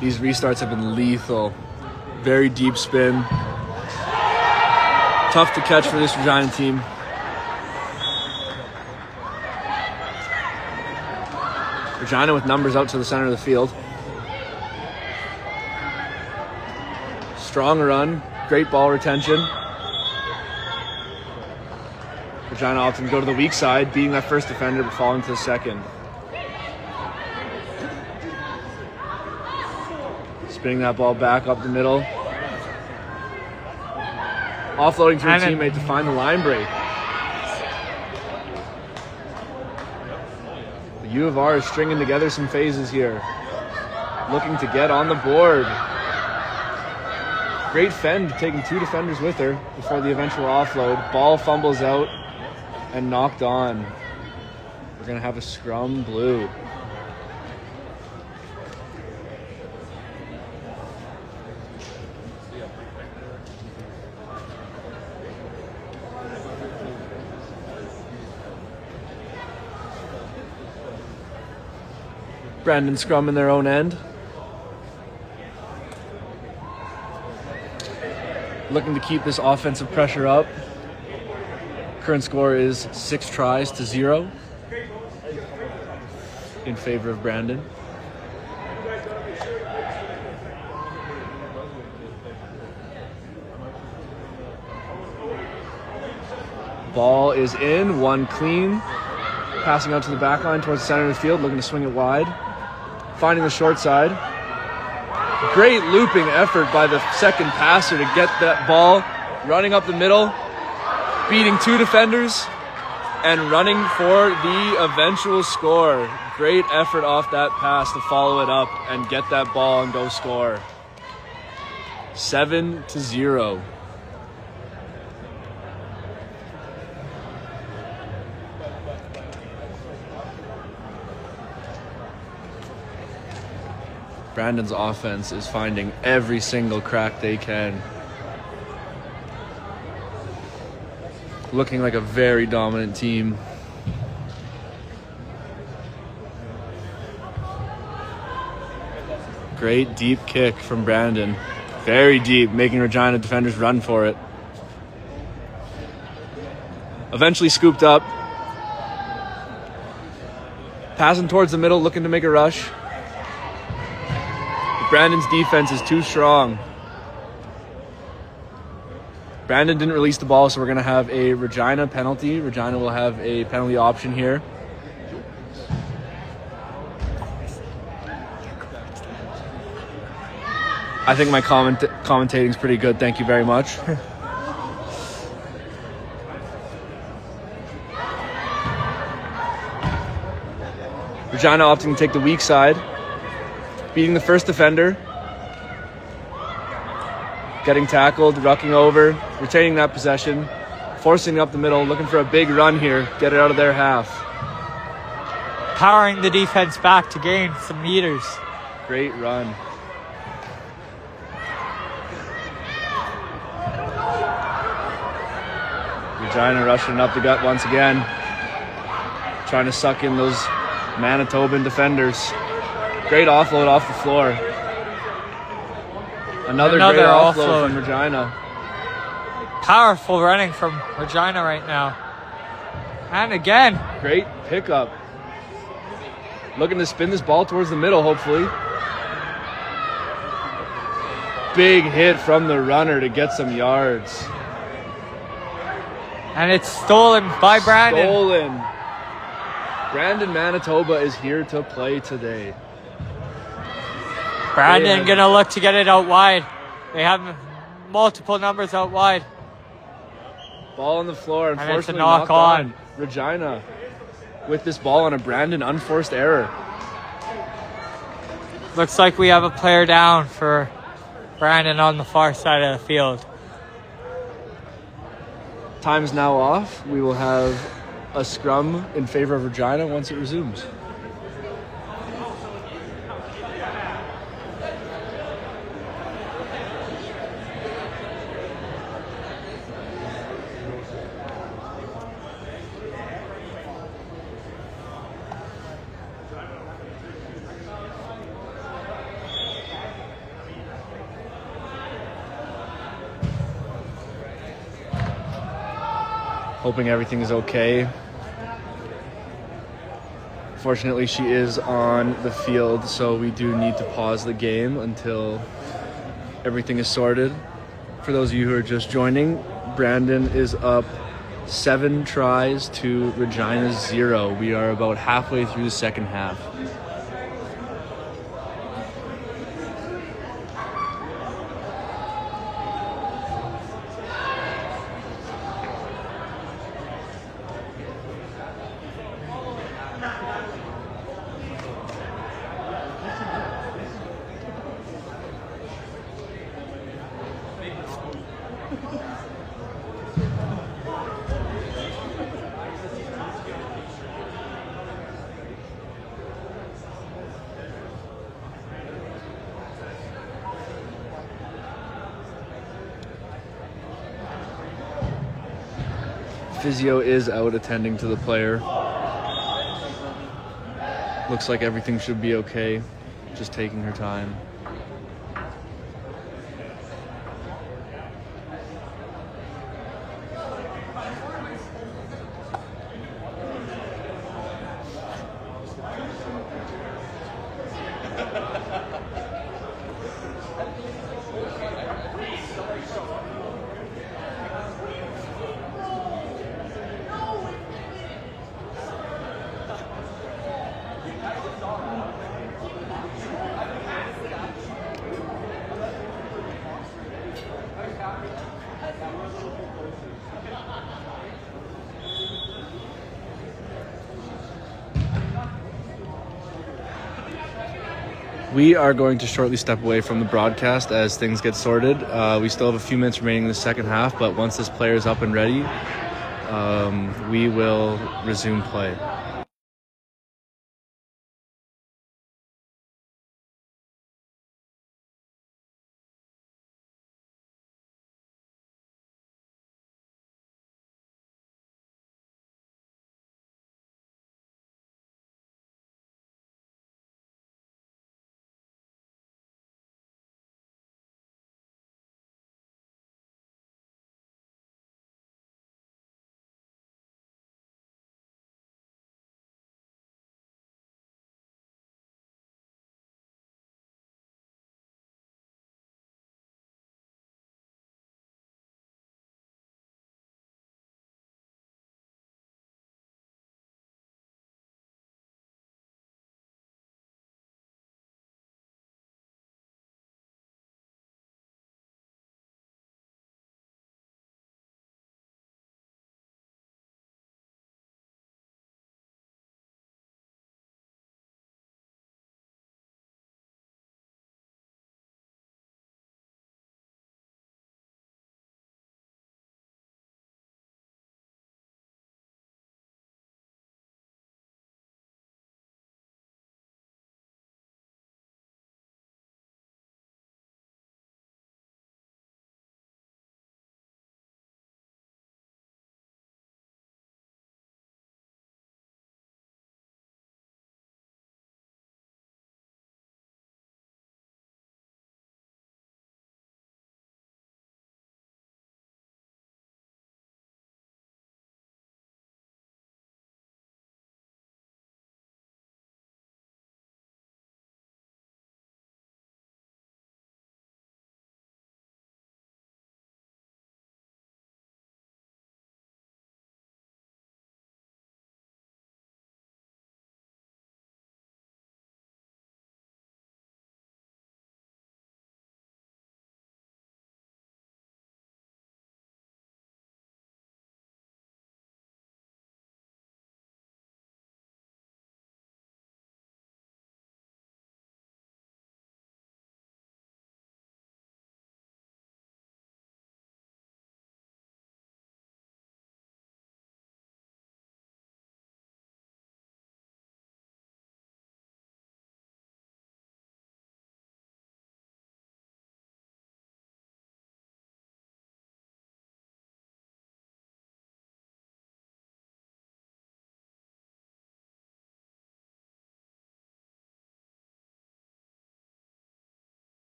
These restarts have been lethal. Very deep spin. Tough to catch for this Regina team. Regina with numbers out to the center of the field. Strong run. Great ball retention. Regina opting to go to the weak side, beating that first defender but falling to the second. Spinning that ball back up the middle. Offloading to a teammate to find the line break. The U of R is stringing together some phases here. Looking to get on the board. Great fend, taking 2 defenders with her before the eventual offload. Ball fumbles out and knocked on. We're going to have a scrum blue. Brandon scrum in their own end. Looking to keep this offensive pressure up. Current score is 6 tries to 0 in favor of Brandon. Ball is in, 1 clean. Passing out to the back line towards the center of the field, looking to swing it wide. Finding the short side. Great looping effort by the second passer to get that ball running up the middle, beating 2 defenders, and running for the eventual score. Great effort off that pass to follow it up and get that ball and go score. 7-0. Brandon's offense is finding every single crack they can. Looking like a very dominant team. Great deep kick from Brandon. Very deep, making Regina defenders run for it. Eventually scooped up. Passing towards the middle, looking to make a rush. Brandon's defense is too strong. Brandon didn't release the ball, so we're going to have a Regina penalty. Regina will have a penalty option here. I think my commentating's pretty good. Thank you very much. Regina opting to take the weak side. Beating the first defender. Getting tackled, rucking over, retaining that possession, forcing it up the middle, looking for a big run here, get it out of their half. powering the defense back to gain some meters. Great run. Regina rushing up the gut once again. Trying to suck in those Manitoban defenders. Great offload off the floor. Another great offload from Regina. Powerful running from Regina right now. And again. Great pickup. Looking to spin this ball towards the middle, hopefully. Big hit from the runner to get some yards. And it's stolen by Brandon. Stolen. Brandon, Manitoba is here to play today. Brandon gonna look to get it out wide. They have multiple numbers out wide. Ball on the floor, unfortunately and it's a knock on. Regina with this ball on a Brandon unforced error. Looks like we have a player down for Brandon on the far side of the field. Time's now off. We will have a scrum in favor of Regina once it resumes. Hoping everything is okay. Fortunately, she is on the field, so we do need to pause the game until everything is sorted. For those of you who are just joining, Brandon is up 7 tries to Regina's 0. We are about halfway through the second half. Physio is out attending to the player. Looks like everything should be okay. Just taking her time. We are going to shortly step away from the broadcast as things get sorted. We still have a few minutes remaining in the second half, but once this player is up and ready, we will resume play.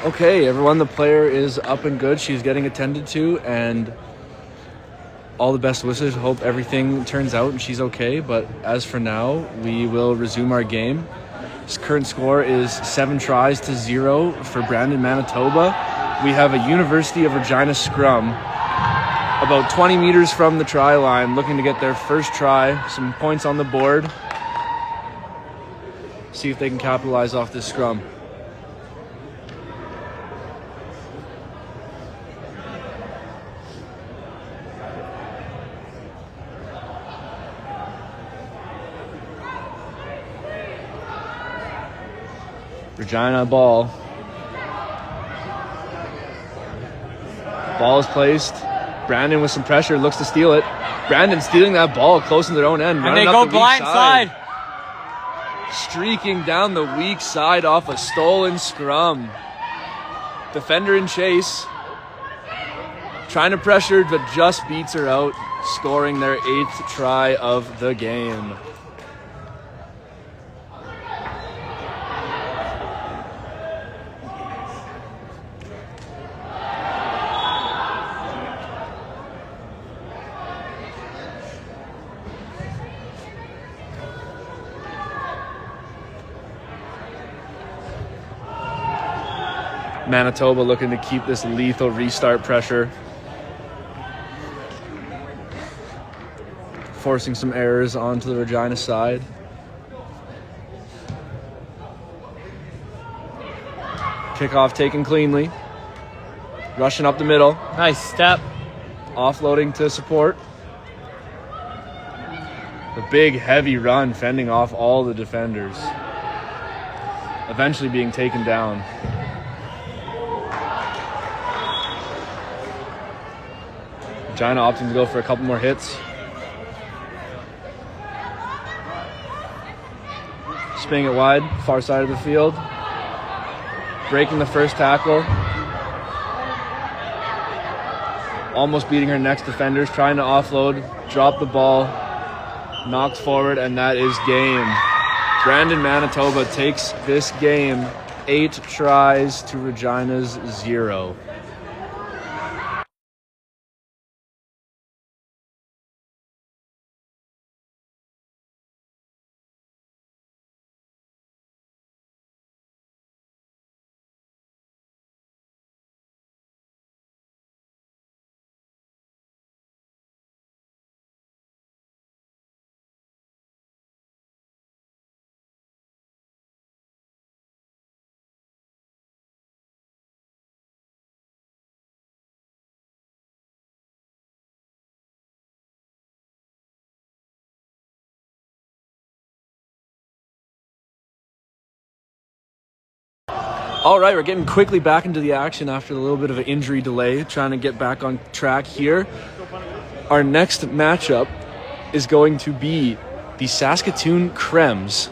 Okay, everyone, the player is up and good. She's getting attended to, and all the best wishes. Hope everything turns out and she's okay. But as for now, we will resume our game. This current score is 7 tries to 0 for Brandon, Manitoba. We have a University of Regina scrum about 20 meters from the try line, looking to get their first try, some points on the board. See if they can capitalize off this scrum. Regina ball. Ball is placed. Brandon with some pressure looks to steal it. Brandon stealing that ball close to their own end. And they go blind side. Streaking down the weak side off a stolen scrum. Defender in chase. Trying to pressure, but just beats her out, scoring their 8th try of the game. Manitoba looking to keep this lethal restart pressure. Forcing some errors onto the Regina side. Kickoff taken cleanly. Rushing up the middle. Nice step. Offloading to support. The big heavy run fending off all the defenders. Eventually being taken down. Regina opting to go for a couple more hits. Spinning it wide, far side of the field. Breaking the first tackle. Almost beating her next defenders, trying to offload, drop the ball, knocked forward, and that is game. Brandon, Manitoba takes this game 8 tries to Regina's 0. All right, we're getting quickly back into the action after a little bit of an injury delay, trying to get back on track here. Our next matchup is going to be the Saskatoon Crems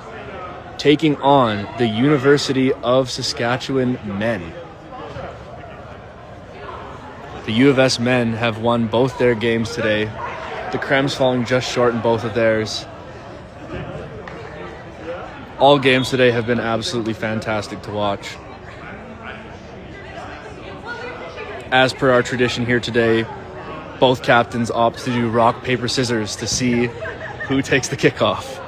taking on the University of Saskatchewan men. The U of S men have won both their games today. The Crems falling just short in both of theirs. All games today have been absolutely fantastic to watch. As per our tradition here today, both captains opt to do rock, paper, scissors to see who takes the kickoff.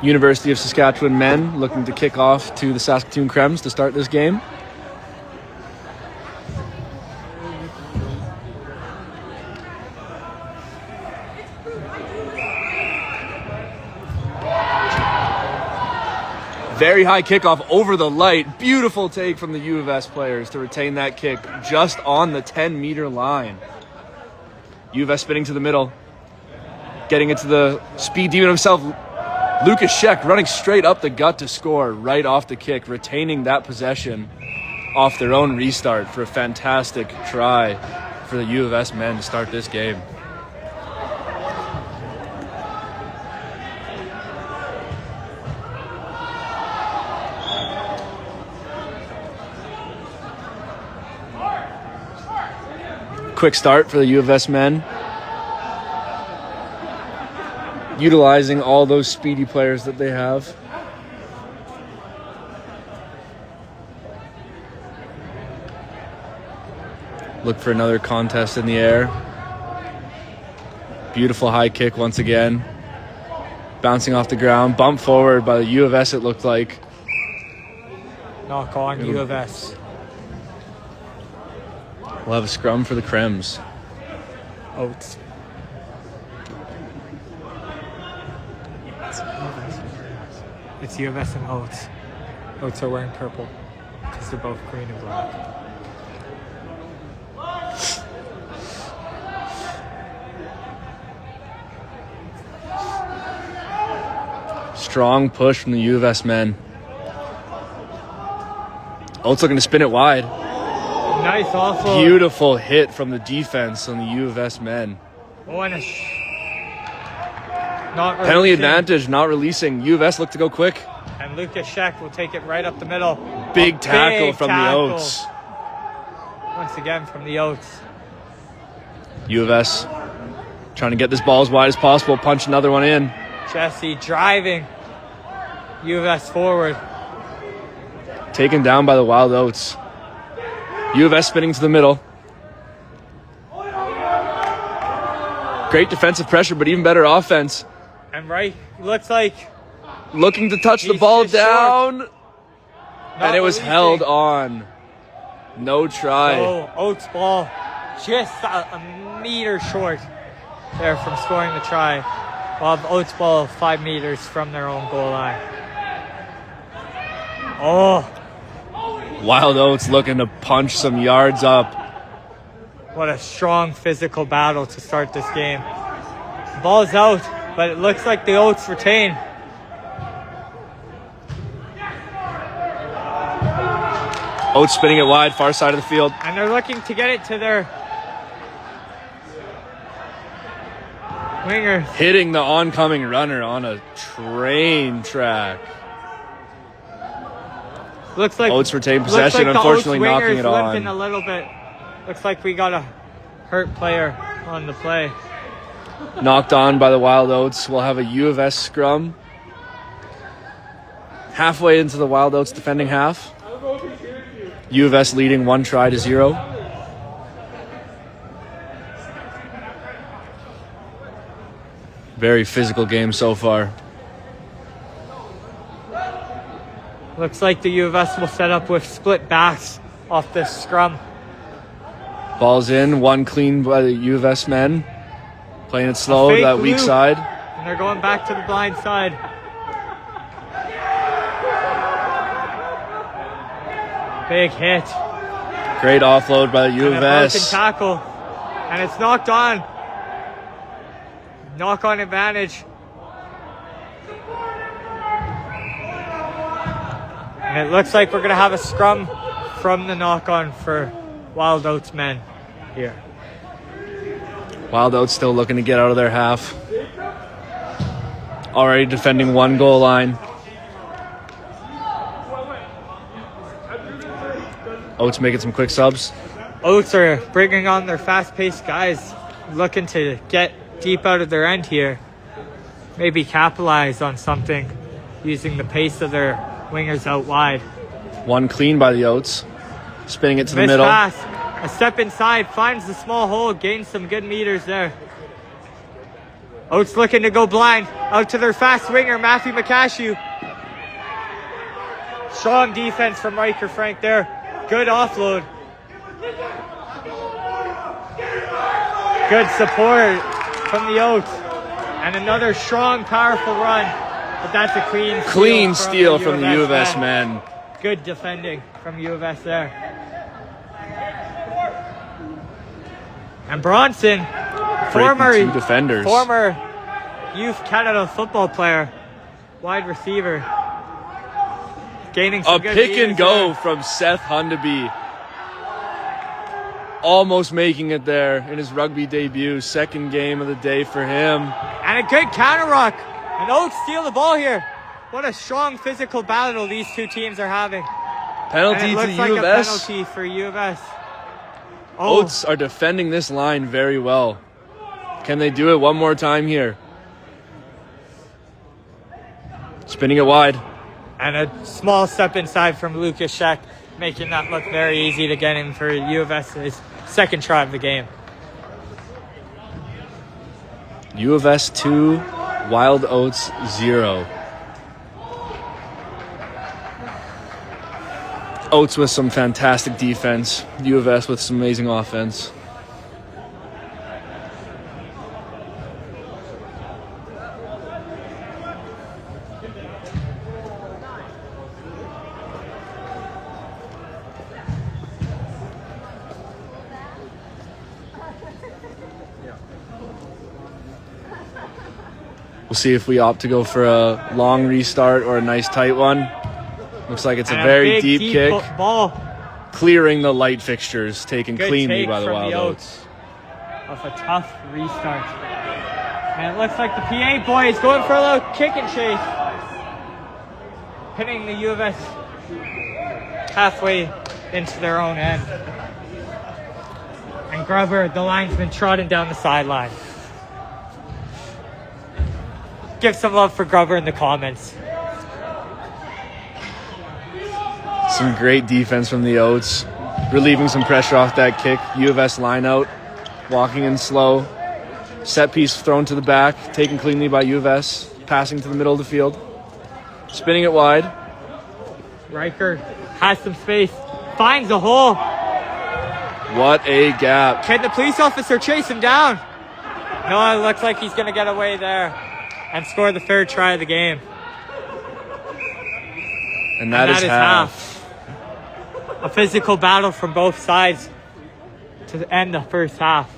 University of Saskatchewan men looking to kick off to the Saskatoon Crems to start this game. Very high kickoff over the light. Beautiful take from the U of S players to retain that kick just on the 10-meter line. U of S spinning to the middle. Getting it to the speed demon himself. Lucas Scheck running straight up the gut to score right off the kick, retaining that possession off their own restart for a fantastic try for the U of S men to start this game. quick start for the U of S men. Utilizing all those speedy players that they have. Look for another contest in the air. Beautiful high kick once again. Bouncing off the ground. Bump forward by the U of S, it looked like. Knock on U of S. We'll have a scrum for the Crems. Oats. It's U of S and Oats. Oats are wearing purple because they're both green and black. Strong push from the U of S men. Oats looking to spin it wide. Nice offload. Beautiful hit from the defense on the U of S men. Oh, and not penalty releasing. advantage, not releasing. U of S look to go quick. And Lucas Scheck will take it right up the middle. Big tackle from the Oats. Once again from the Oats. U of S trying to get this ball as wide as possible. Punch another one in. Jesse driving U of S forward. Taken down by the Wild Oats. U of S spinning to the middle. Great defensive pressure, but even better offense. And right, looks like looking to touch the ball down. And it was held on. No try. So Oats ball just a meter short there from scoring the try. While Oats ball 5 meters from their own goal line. Oh. Wild Oats looking to punch some yards up. What a strong physical battle to start this game. Ball's out, but it looks like the Oats retain. Oats spinning it wide, far side of the field. And they're looking to get it to their wingers. Hitting the oncoming runner on a train track. Looks like Oats retain possession, like unfortunately the Oats knocking it wingers on. limping a little bit. Looks like we got a hurt player on the play. Knocked on by the Wild Oats. We'll have a U of S scrum. Halfway into the Wild Oats defending half. U of S leading 1-0. Very physical game so far. Looks like the U of S will set up with split backs off this scrum. Ball's in, one clean by the U of S men. Playing it slow to that weak side. And they're going back to the blind side. Big hit. Great offload by the U of And a broken S. tackle. And it's knocked on. Knock on advantage. And it looks like we're going to have a scrum from the knock on for Wild Oats men here. Wild Oats still looking to get out of their half. Already defending one goal line. Oats making some quick subs. Oats are bringing on their fast-paced guys, looking to get deep out of their end here. Maybe capitalize on something using the pace of their wingers out wide. One clean by the Oats. Spinning it to the Missed middle. pass. A step inside, finds the small hole, gains some good meters there. Oats looking to go blind. Out to their fast winger, Matthew McCashew. Strong defense from Riker Frank there. Good offload. Good support from the Oats. And another strong, powerful run. But that's a clean steal from the U of S men. Good defending from U of S there. And Bronson, former two defenders. Former Youth Canada football player, wide receiver. Gaining some A good pick and meters go there. from Seth Hundeby. Almost making it there in his rugby debut. Second game of the day for him. And a good counter rock. And Oaks steal the ball here. What a strong physical battle these two teams are having. Penalty And it to looks the like U of a S. penalty for U of S. Oh. Oats are defending this line very well. Can they do it one more time here? Spinning it wide. And a small step inside from Lucas Scheck, making that look very easy to get in for U of S's second try of the game. U of S 2, Wild Oats 0. Oats with some fantastic defense. U of S with some amazing offense. We'll see if we opt to go for a long restart or a nice tight one. Looks like it's a very deep kick. Ball. Clearing the light fixtures, taken Good cleanly take by the from Wild the Oats. Off a tough restart. And it looks like the PA boys going for a little kick and chase. Hitting the U of S halfway into their own end. And Grover, the linesman, trotting down the sideline. Give some love for Grover in the comments. Some great defense from the Oats, relieving some pressure off that kick. U of S line out, walking in slow. Set piece thrown to the back, taken cleanly by U of S, passing to the middle of the field. Spinning it wide. Riker has some space, finds a hole. What a gap. Can the police officer chase him down? No, it looks like he's going to get away there and score the third try of the game. And that is half. A physical battle from both sides to end the first half.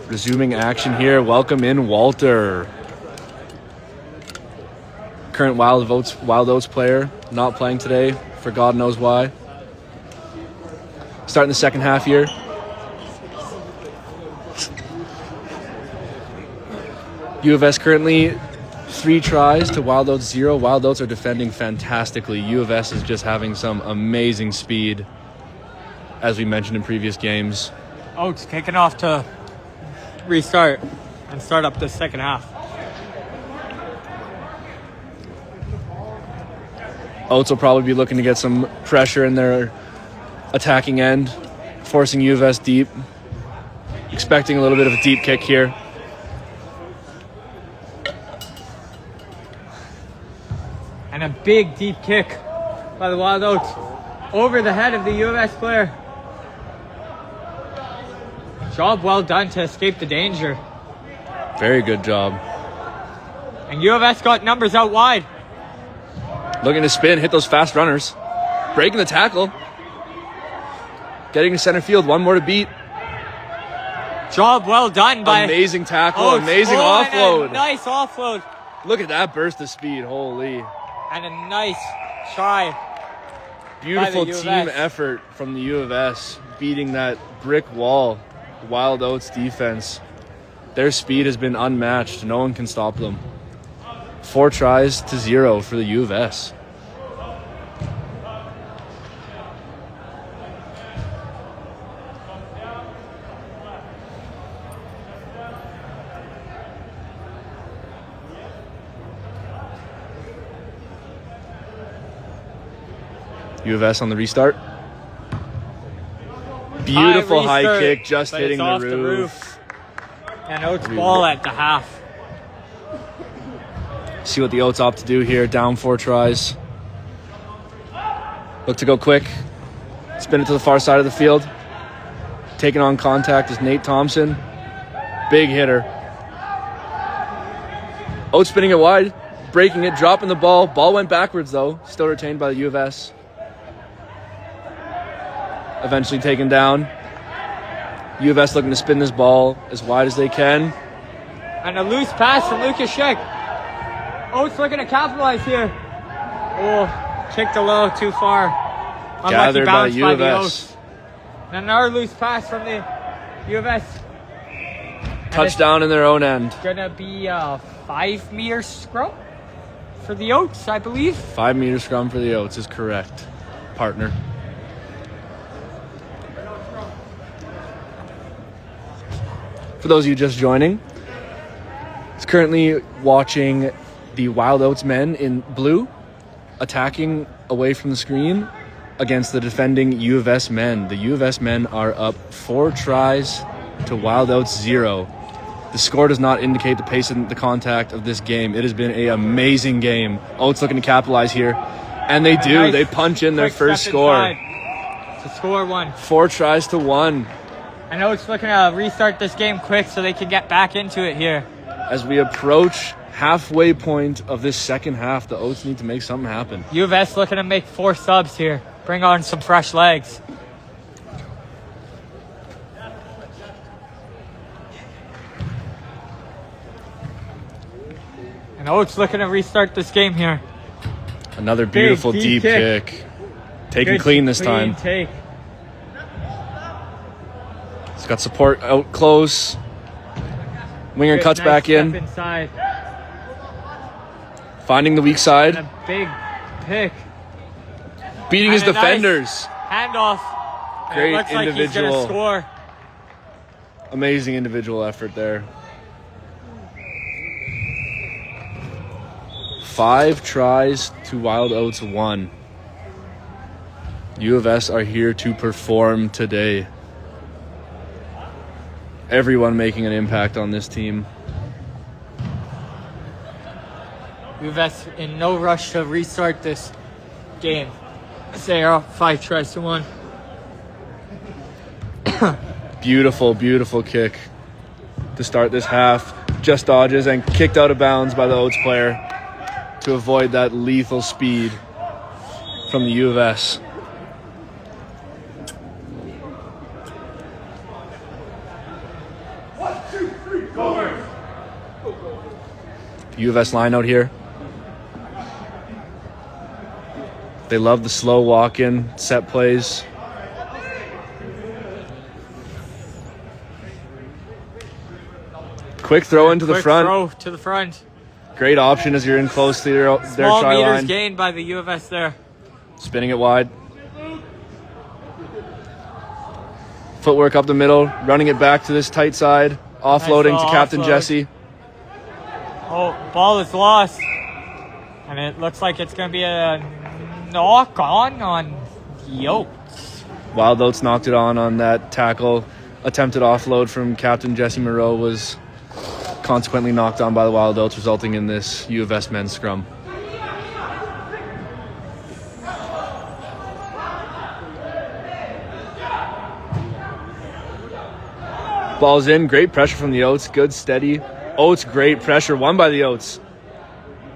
Resuming action here. Welcome in Walter. Current Wild Oats player, not playing today for God knows why. Starting the second half here. U of S currently 3 tries to Wild Oats 0. Wild Oats are defending fantastically. U of S is just having some amazing speed, as we mentioned in previous games. Oats kicking off to restart and start up the second half. Oats will probably be looking to get some pressure in their attacking end, forcing U of S deep. Expecting a little bit of a deep kick here. And a big deep kick by the Wild Oats over the head of the U of S player. Job well done to escape the danger. Very good job. And U of S got numbers out wide. Looking to spin, hit those fast runners. Breaking the tackle. Getting to center field, one more to beat. Job well done by amazing tackle, Oats. amazing offload. Nice offload. Look at that burst of speed, holy. And a nice try. Beautiful team effort from the U of S, beating that brick wall. Wild Oats defense. Their speed has been unmatched. No one can stop them. 4 tries to 0 for the U of S. U of S on the restart. Beautiful high restart, kick, just but hitting it's off the roof. And Oats ball at the half. See what the Oats opt to do here. Down 4 tries. Look to go quick. Spin it to the far side of the field. Taking on contact is Nate Thompson. Big hitter. Oats spinning it wide. Breaking it, dropping the ball. Ball went backwards though. Still retained by the U of S. Eventually taken down. U of S looking to spin this ball as wide as they can. And a loose pass from Lucas Schick. Oats looking to capitalize here. Oh, kicked a little too far. Unlucky Gathered by bounce U by of the S. Oats. And another loose pass from the U of S. Touchdown in their own end. Gonna be a 5-meter scrum for the Oats, I believe. 5-meter scrum for the Oats is correct, partner. For those of you just joining, it's currently watching the Wild Oats men in blue attacking away from the screen against the defending U of S men. The U of S men are up 4 tries to Wild Oats 0. The score does not indicate the pace and the contact of this game. It has been an amazing game. Oats looking to capitalize here. And they do. Nice they punch in their quick first step score. inside to score 1. 4 tries to 1. I know it's looking to restart this game quick so they can get back into it here. As we approach halfway point of this second half, the Oats need to make something happen. U of S looking to make 4 subs here. Bring on some fresh legs. And Oats looking to restart this game here. Another beautiful deep kick. Taken Good clean this time. Take. It's got support out close. Winger Good, cuts nice back step in. Inside. Finding the weak side. And a big pick. Beating his And a nice defenders. handoff. And Great it looks like he's individual. going to score. Amazing individual effort there. 5 tries to Wild Oats 1. U of S are here to perform today. Everyone making an impact on this team. U of S in no rush to restart this game. They are up 5 tries to 1. Beautiful, beautiful kick to start this half. Just dodges and kicked out of bounds by the Oats player to avoid that lethal speed from the U of S. U of S line out here. They love the slow walk-in set plays. Quick throw into the Quick front. throw to the front. Great option as you're in close to their Small try meters line. gained by the U of S there. Spinning it wide. Footwork up the middle. Running it back to this tight side. Offloading Nice to Captain offload. Jesse. Oh, ball is lost. And it looks like it's going to be a knock on the Oats. Wild Oats knocked it on that tackle. Attempted offload from Captain Jesse Moreau was consequently knocked on by the Wild Oats, resulting in this U of S men's scrum. Ball's in. Great pressure from the Oats. Good, steady. Oats, great pressure. Won by the Oats.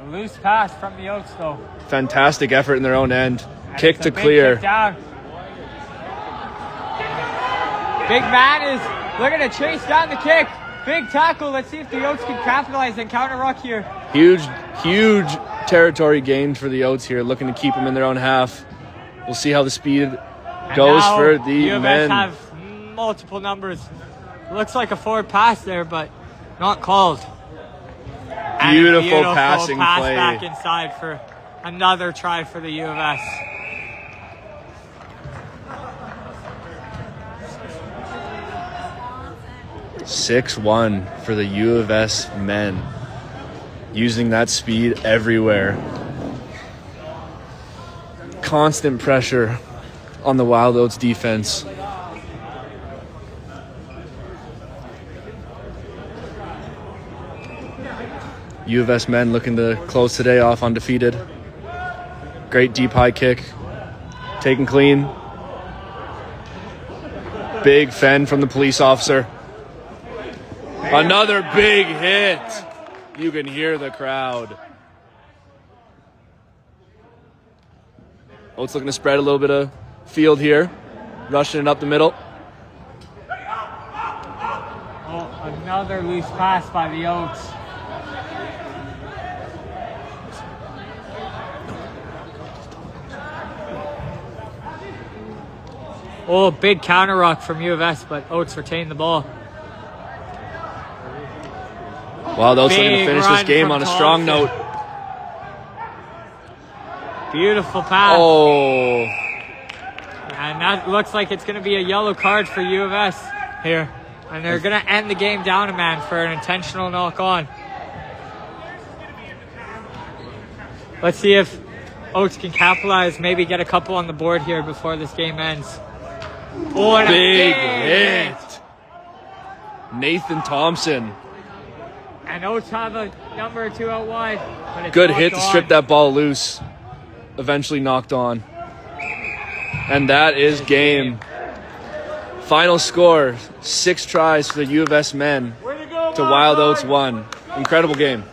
Loose pass from the Oats, though. Fantastic effort in their own end. And Kick it's to a big clear. kick down. Big man is looking to chase down the kick. Big tackle. Let's see if the Oats can capitalize and counter ruck here. Huge territory gained for the Oats here, looking to keep them in their own half. We'll see how the speed And goes now for the U of S men. have multiple numbers. Looks like a forward pass there, but not called. And a Beautiful passing pass play. back inside for another try for the U of S. Six 6-1 for the U of S men. Using that speed everywhere. Constant pressure on the Wild Oats defense. U of S men looking to close today off undefeated. Great deep high kick. Taken clean. Big fend from the police officer. Another big hit. You can hear the crowd. Oats looking to spread a little bit of field here. Rushing it up the middle. Oh, another loose pass by the Oats. Oh, big counter rock from U of S, but Oats retained the ball. Wow, Oats looking to Big finish run this game from on a strong Thompson. note. Beautiful pass. Oh, And that looks like it's going to be a yellow card for U of S here. And they're going to end the game down a man for an intentional knock on. Let's see if Oats can capitalize, maybe get a couple on the board here before this game ends. Oh, and big a hit. Nathan Thompson. And Oats have a number or two out wide. But it's Good knocked hit to strip on. that ball loose. Eventually knocked on. And that is game. Final score, 6 tries for the U of S men to Wild Oats 1. Incredible game.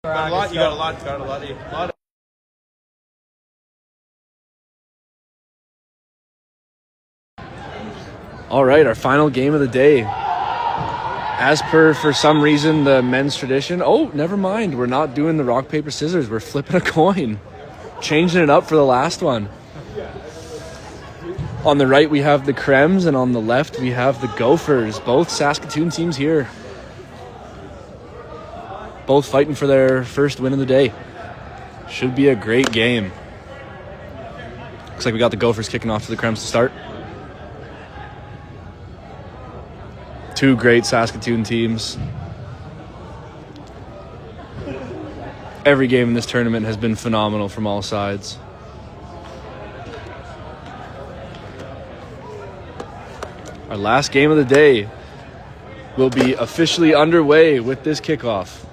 You got a lot. All right, our final game of the day. As per, for some reason, the men's tradition. Oh, never mind. We're not doing the rock, paper, scissors. We're flipping a coin. Changing it up for the last one. On the right, we have the Crems, and on the left, we have the Gophers. Both Saskatoon teams here. Both fighting for their first win of the day. Should be a great game. Looks like we got the Gophers kicking off to the Crems to start. Two great Saskatoon teams. Every game in this tournament has been phenomenal from all sides. Our last game of the day will be officially underway with this kickoff.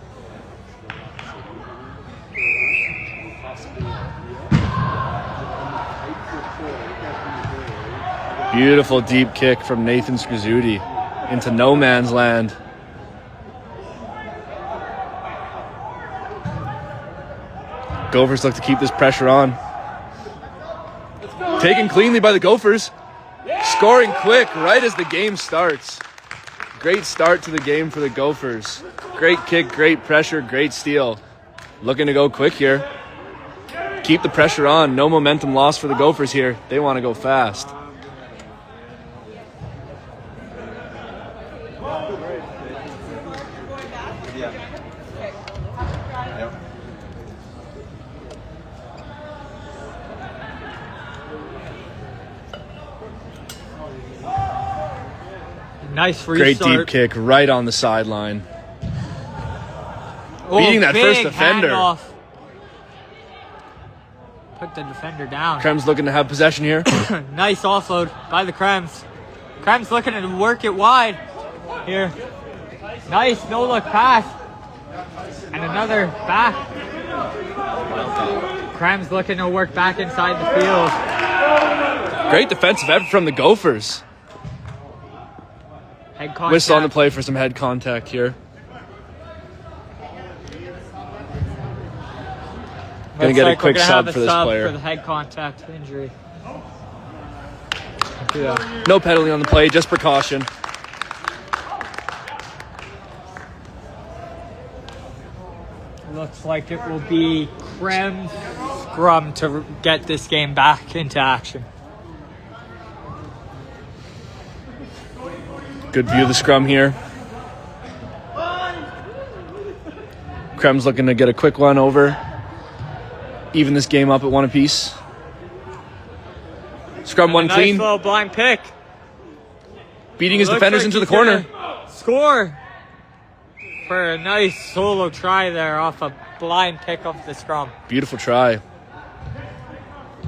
Beautiful deep kick from Nathan Skrzuti into no man's land. Gophers look to keep this pressure on. Taken cleanly by the Gophers. Scoring quick right as the game starts. Great start to the game for the Gophers. Great kick, great pressure, great steal. Looking to go quick here. Keep the pressure on. No momentum lost for the Gophers here. They want to go fast. Nice restart. Great deep kick right on the sideline. Beating that first defender. Handoff. Put the defender down. Crems looking to have possession here. Nice offload by the Crems. Crems looking to work it wide here. Nice no-look pass. And another back. Crems looking to work back inside the field. Great defensive effort from the Gophers. Head contact. Whistle on the play for some head contact here. Gonna get a quick sub for this player. For the head contact injury. Yeah. No penalty on the play, just precaution. Looks like it will be Krem's scrum to get this game back into action. Good view of the scrum here. Krem's looking to get a quick one over. Even this game up at 1 apiece. Scrum one clean. Nice little blind pick. Beating his defenders into the corner. Score for a nice solo try there off a blind pick of the scrum. Beautiful try.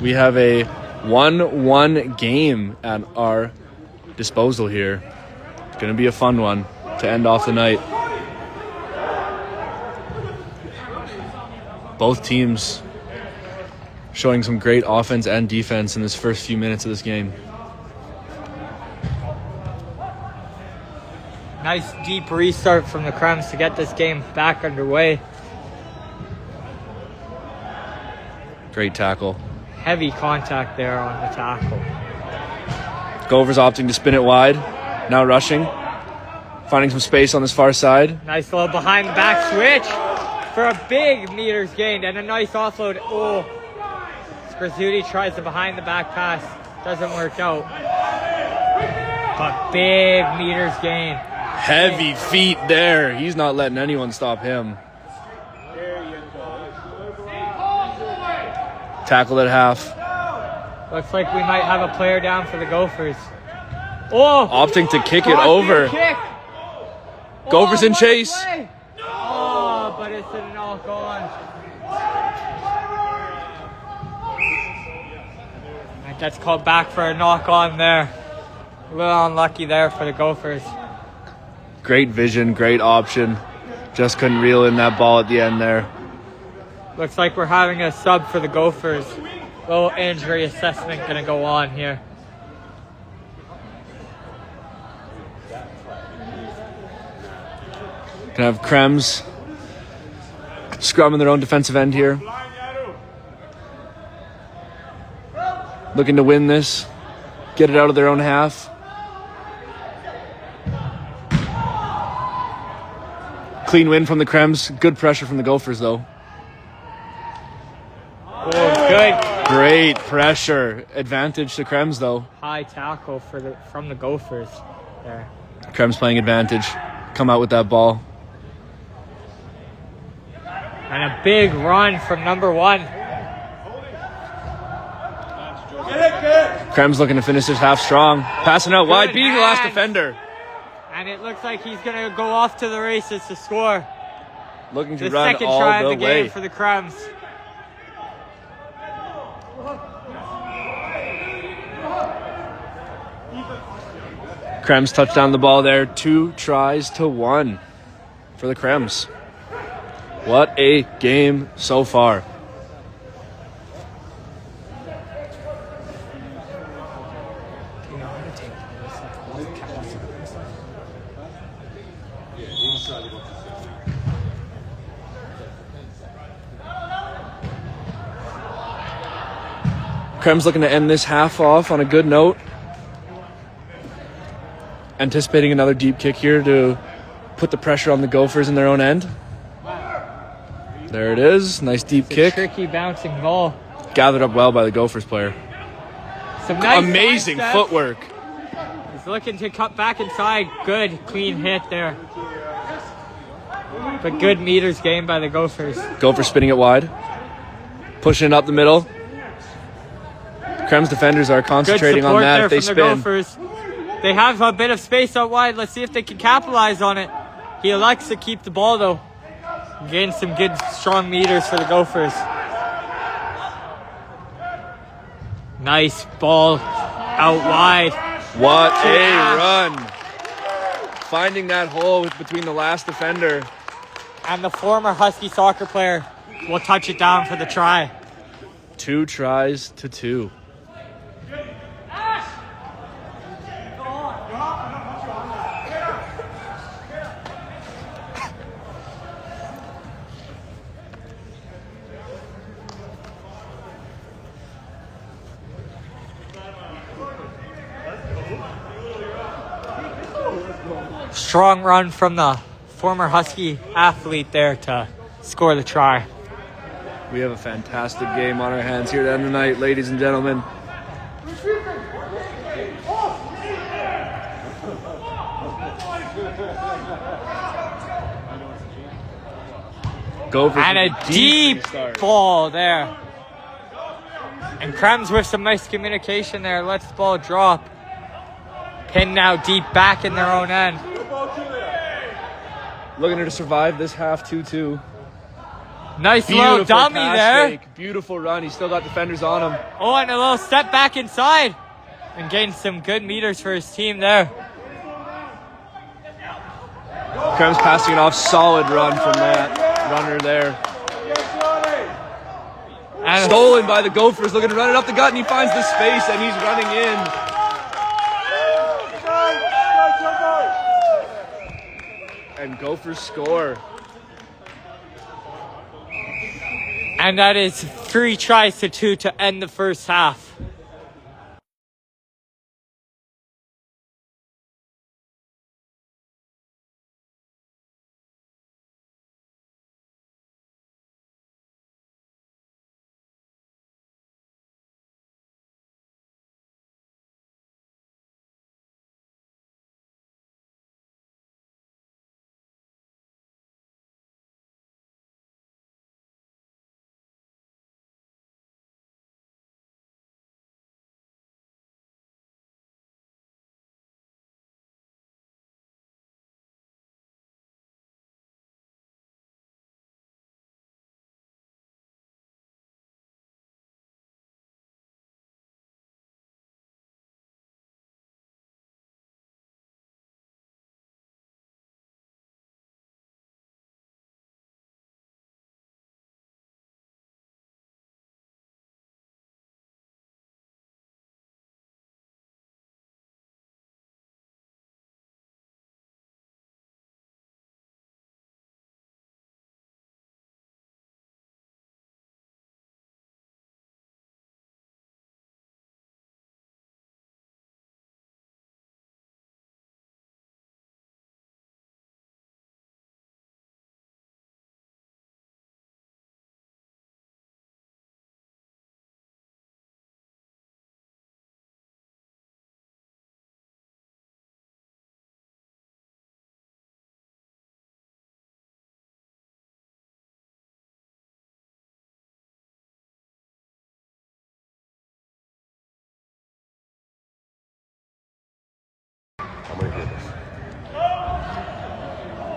We have a 1-1 game at our disposal here. It's going to be a fun one to end off the night. Both teams showing some great offense and defense in this first few minutes of this game. Nice deep restart from the Krems to get this game back underway. Great tackle. Heavy contact there on the tackle. Gophers opting to spin it wide. Now rushing. Finding some space on this far side. Nice little behind the back switch for a big meters gained and a nice offload. Oh, Skrzuti tries the behind the back pass. Doesn't work out. But big meters gain. Heavy feet there. He's not letting anyone stop him. Tackled at half. Looks like we might have a player down for the Gophers. Oh! Opting to kick it over. Kick. Gophers in chase. Play. Oh, but it's a knock on. That's called back for a knock on there. A little unlucky there for the Gophers. Great vision, great option. Just couldn't reel in that ball at the end there. Looks like we're having a sub for the Gophers. Little injury assessment gonna go on here. Gonna have Krems scrum in their own defensive end here. Looking to win this. Get it out of their own half. Clean win from the Krems. Good pressure from the Gophers, though. Oh, good. Great pressure. Advantage to Krems, though. High tackle from the Gophers there. Krems playing advantage. Come out with that ball. And a big run from number 1. Krems looking to finish this half strong. Passing out wide, beating the last defender. And it looks like he's going to go off to the races to score. Looking to The run second all try the of the way. game for the Krems. Krems touched down the ball there. 2 tries to 1 for the Krems. What a game so far. Krems looking to end this half off on a good note. Anticipating another deep kick here to put the pressure on the Gophers in their own end. There it is. Nice deep kick. Tricky bouncing ball. Gathered up well by the Gophers player. Some nice amazing sidestep. footwork. He's looking to cut back inside. Good, clean hit there. But good meters gained by the Gophers. Gophers spinning it wide. Pushing it up the middle. Krems defenders are concentrating on that if they spin. The Gophers. They have a bit of space out wide. Let's see if they can capitalize on it. He elects to keep the ball, though. Gain some good, strong meters for the Gophers. Nice ball out wide. What a run. Finding that hole between the last defender. And the former Husky soccer player will touch it down for the try. 2 tries to 2. strong run from the former Husky athlete there to score the try. We have a fantastic game on our hands here to end the night, ladies and gentlemen. Gophers And with a deep start. ball there. And Krems with some nice communication there. Lets the ball drop. Pin now deep back in their own end. Looking to survive this half 2-2. Nice little dummy pass there. fake. Beautiful run. He's still got defenders on him. Oh, and a little step back inside. And gained some good meters for his team there. Krems passing it off. Solid run from that runner there. And Stolen by the Gophers. Looking to run it up the gut, and he finds the space, and he's running in. And Gophers score. And that is 3 tries to 2 to end the first half.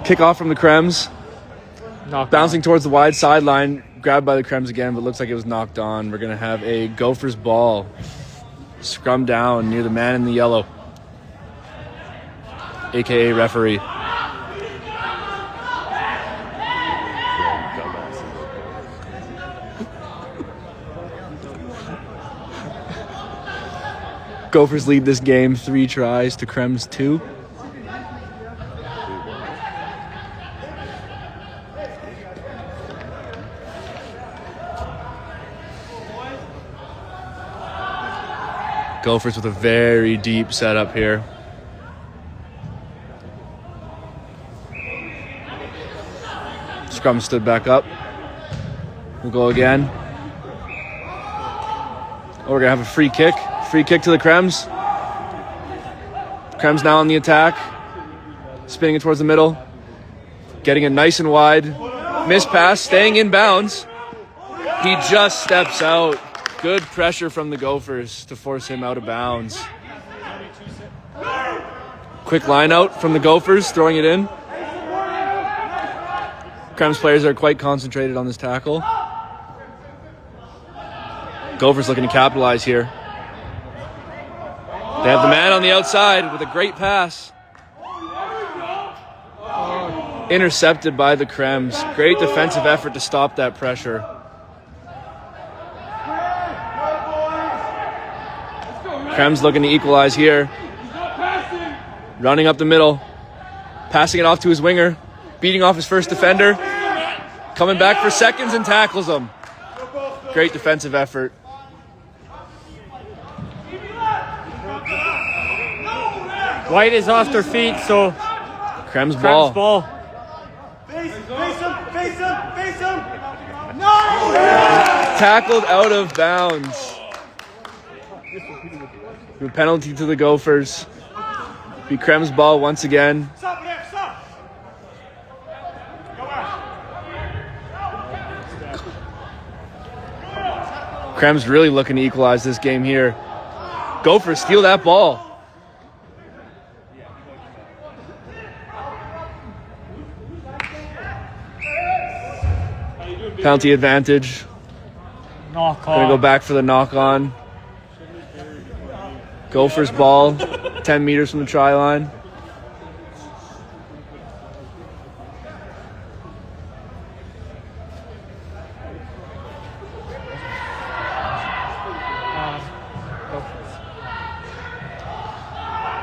Kickoff from the Krems. Knocked Bouncing towards the wide sideline. Grabbed by the Krems again, but looks like it was knocked on. We're going to have a Gophers ball. Scrum down near the man in the yellow. AKA referee. Gophers lead this game 3 tries to Krems 2. Gophers with a very deep setup here. Scrum stood back up. We'll go again. Oh, we're going to have a free kick. Free kick to the Krems. Krems now on the attack. Spinning it towards the middle. Getting it nice and wide. Missed pass, staying in bounds. He just steps out. Good pressure from the Gophers to force him out of bounds. Quick line out from the Gophers, throwing it in. Krems players are quite concentrated on this tackle. Gophers looking to capitalize here. They have the man on the outside with a great pass. Intercepted by the Krems. Great defensive effort to stop that pressure. Krems looking to equalize here. Running up the middle. Passing it off to his winger. Beating off his first defender. Coming back for seconds and tackles him. Great defensive effort. White is off their feet, so Krems Krems ball. ball. Face him! Tackled out of bounds. A penalty to the Gophers. Be Krems ball once again. Stop there, stop! Krems really looking to equalize this game here. Gophers steal that ball. Penalty advantage. Knock on. Gonna go back for the knock on. Gophers ball, 10 meters from the try line.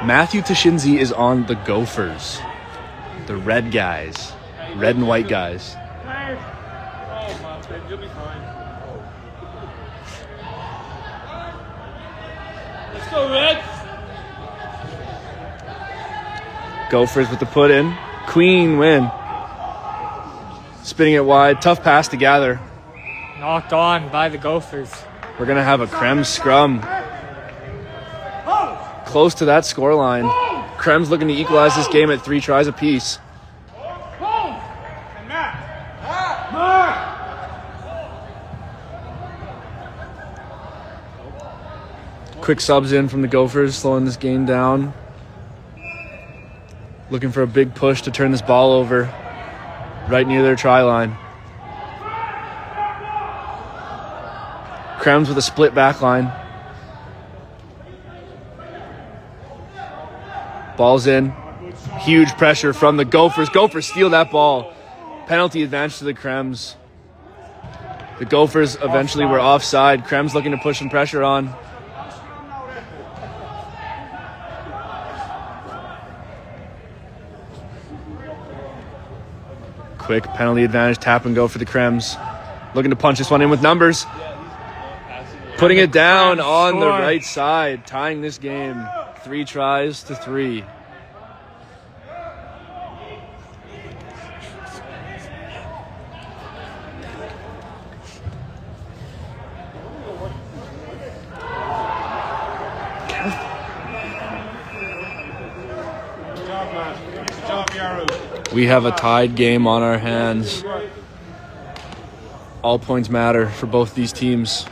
Matthew Tashinzi is on the Gophers. The red guys. Red and white guys. You'll be fine. Let's go, Red! Gophers with the put in. Clean win. Spinning it wide. Tough pass to gather. Knocked on by the Gophers. We're going to have a Krems scrum. Close to that scoreline. Krems looking to equalize this game at 3 tries apiece. Quick subs in from the Gophers, slowing this game down. Looking for a big push to turn this ball over right near their try line. Krems with a split back line. Ball's in. Huge pressure from the Gophers. Gophers steal that ball. Penalty advantage to the Krems. The Gophers eventually were offside. Krems looking to push some pressure on. Quick penalty advantage, tap and go for the Krems. Looking to punch this one in with numbers. Putting it down on the right side, tying this game 3 tries to 3. Good job, man. Good job, Yaru. We have a tied game on our hands. All points matter for both these teams.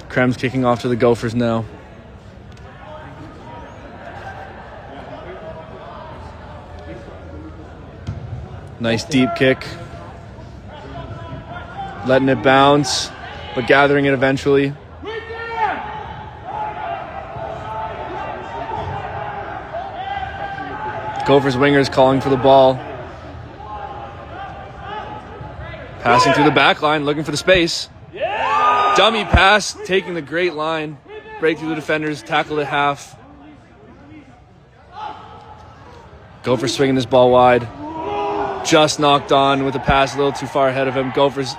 Krems kicking off to the Gophers now. Nice deep kick. Letting it bounce, but gathering it eventually. Gophers wingers calling for the ball. Passing through the back line, looking for the space. Dummy pass, taking the great line. Break through the defenders, tackled at half. Gophers swinging this ball wide. Just knocked on with a pass a little too far ahead of him. Gophers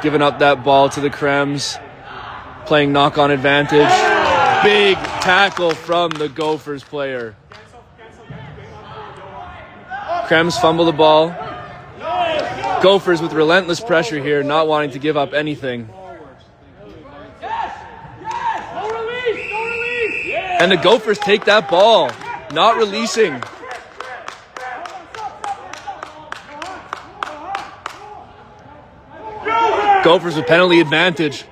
giving up that ball to the Krems. Playing knock-on advantage. Big tackle from the Gophers player. Krems fumble the ball. Gophers with relentless pressure here, not wanting to give up anything. And the Gophers take that ball, not releasing. Gophers with penalty advantage.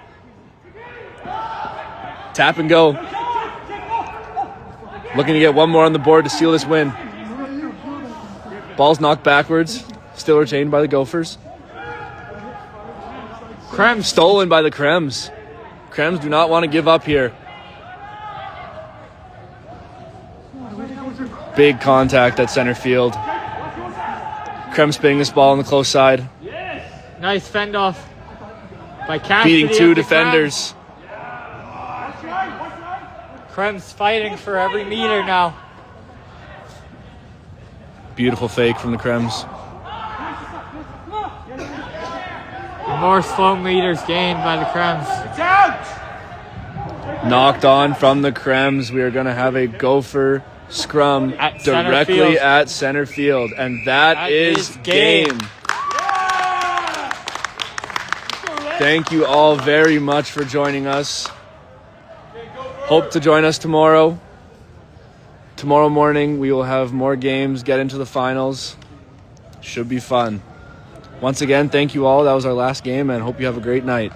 Tap and go. Looking to get one more on the board to seal this win. Ball's knocked backwards. Still retained by the Gophers. Krems Stolen by the Krems. Krems do not want to give up here. Big contact at center field. Krems spinning this ball on the close side. Nice fend off by Cassidy. Beating 2 defenders. Krems fighting for every meter now. Beautiful fake from the Krems. More slow meters gained by the Krems. Knocked on from the Krems. We are going to have a Gopher scrum At center directly field. at center field. And that is game. Thank you all very much for joining us. Hope to join us tomorrow. Tomorrow morning, we will have more games, get into the finals. Should be fun. Once again, thank you all. That was our last game, and hope you have a great night.